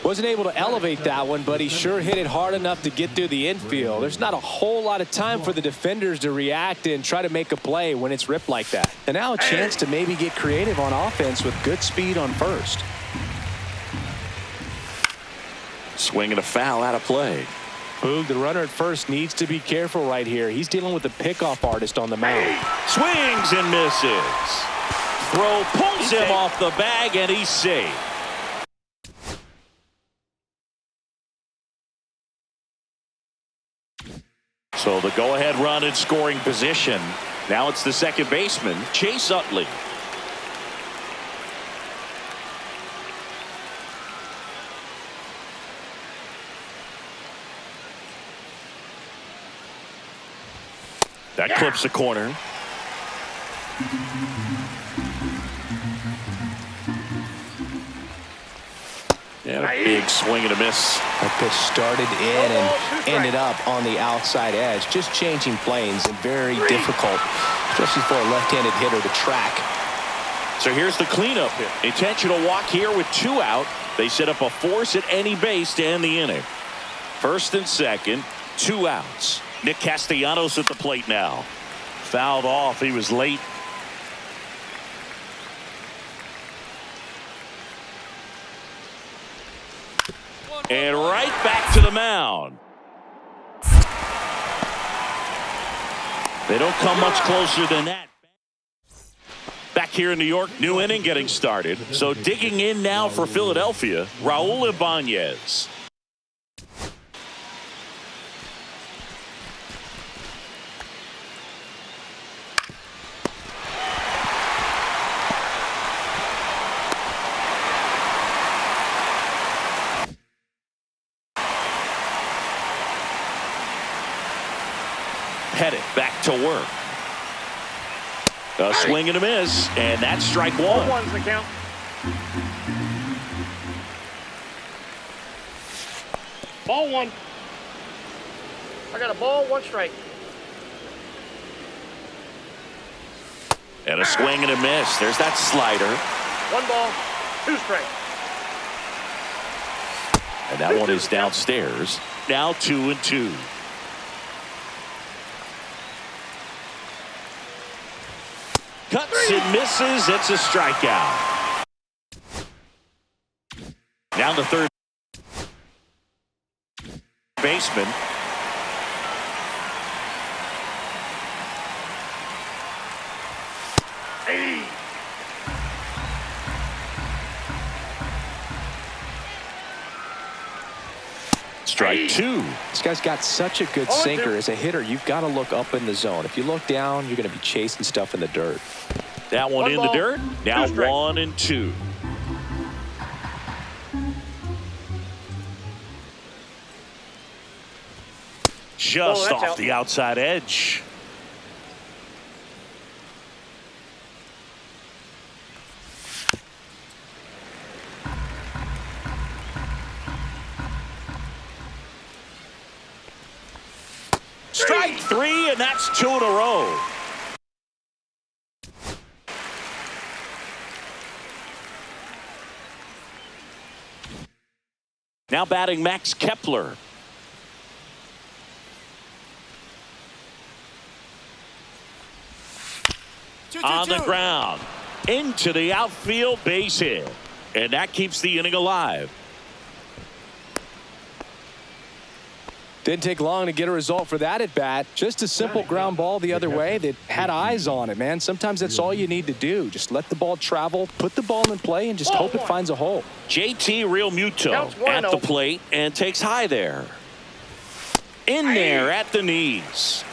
Wasn't able to elevate that one, but he sure hit it hard enough to get through the infield. There's not a whole lot of time for the defenders to react and try to make a play when it's ripped like that. And now a chance to maybe get creative on offense with good speed on first. Swinging a foul out of play. Boog, the runner at first needs to be careful right here. He's dealing with a pickoff artist on the mound. Swings and misses. Throw pulls him off the bag, and he's safe. So the go-ahead run in scoring position. Now it's the second baseman, Chase Utley. That clips the corner. And a big swing and a miss. That pitch started in and ended up on the outside edge. Just changing planes and very difficult, especially for a left-handed hitter to track. So here's the cleanup hit. Intentional walk here with 2 out. They set up a force at any base to end the inning. First and second, 2 outs. Nick Castellanos at the plate now. Fouled off. He was late. And right back to the mound. They don't come much closer than that. Back here in New York, new inning getting started. So digging in now for Philadelphia, Raul Ibanez. Headed back to work. A swing and a miss, and that's strike 1. Ball one's the count. Ball 1. I got a ball, 1 strike. And a swing and a miss. There's that slider. 1 ball, 2 strikes. And that one is downstairs. Now 2-2. Cuts and misses. It's a strikeout. Down the third baseman. Strike 2. This guy's got such a good sinker. As a hitter, you've got to look up in the zone. If you look down, you're going to be chasing stuff in the dirt. That one in the dirt. Now 1-2. Just off the outside edge. Strike 3, and that's 2 in a row. Now batting Max Kepler. On the ground. Into the outfield, base hit. And that keeps the inning alive. Didn't take long to get a result for that at bat. Just a simple ground ball the other way that had eyes on it, man. Sometimes that's all you need to do. Just let the ball travel, put the ball in play, and just hope it finds a hole. JT Realmuto at the plate and takes high there. In there at the knees.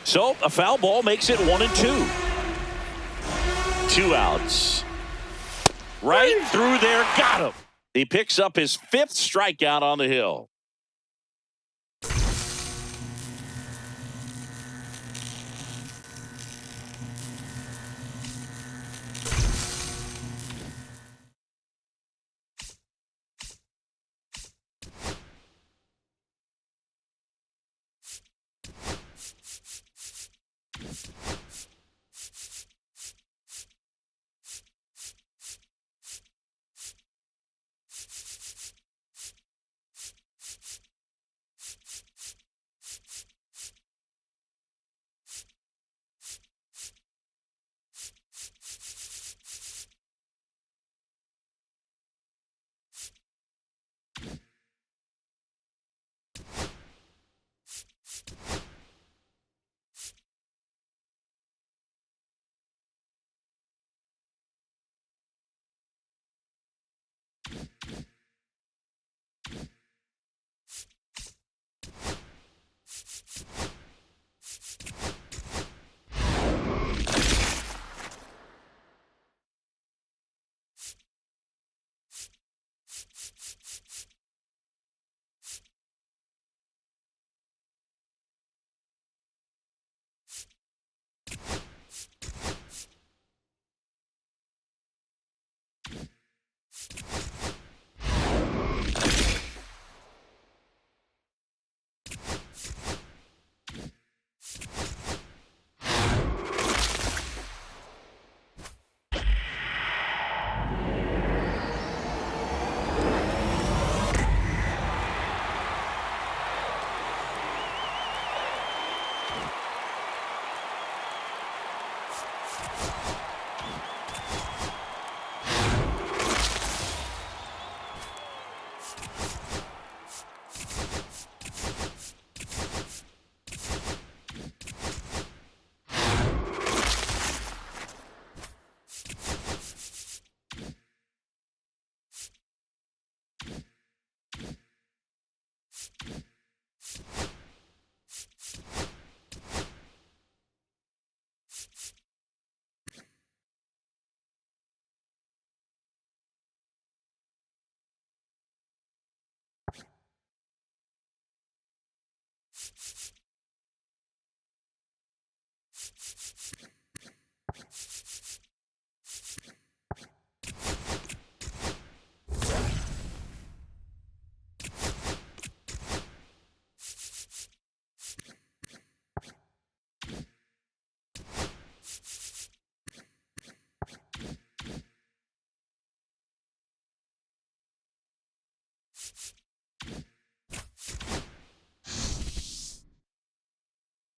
So a foul ball makes it 1-2. 2 outs. Right through there, got him. He picks up his 5th strikeout on the hill.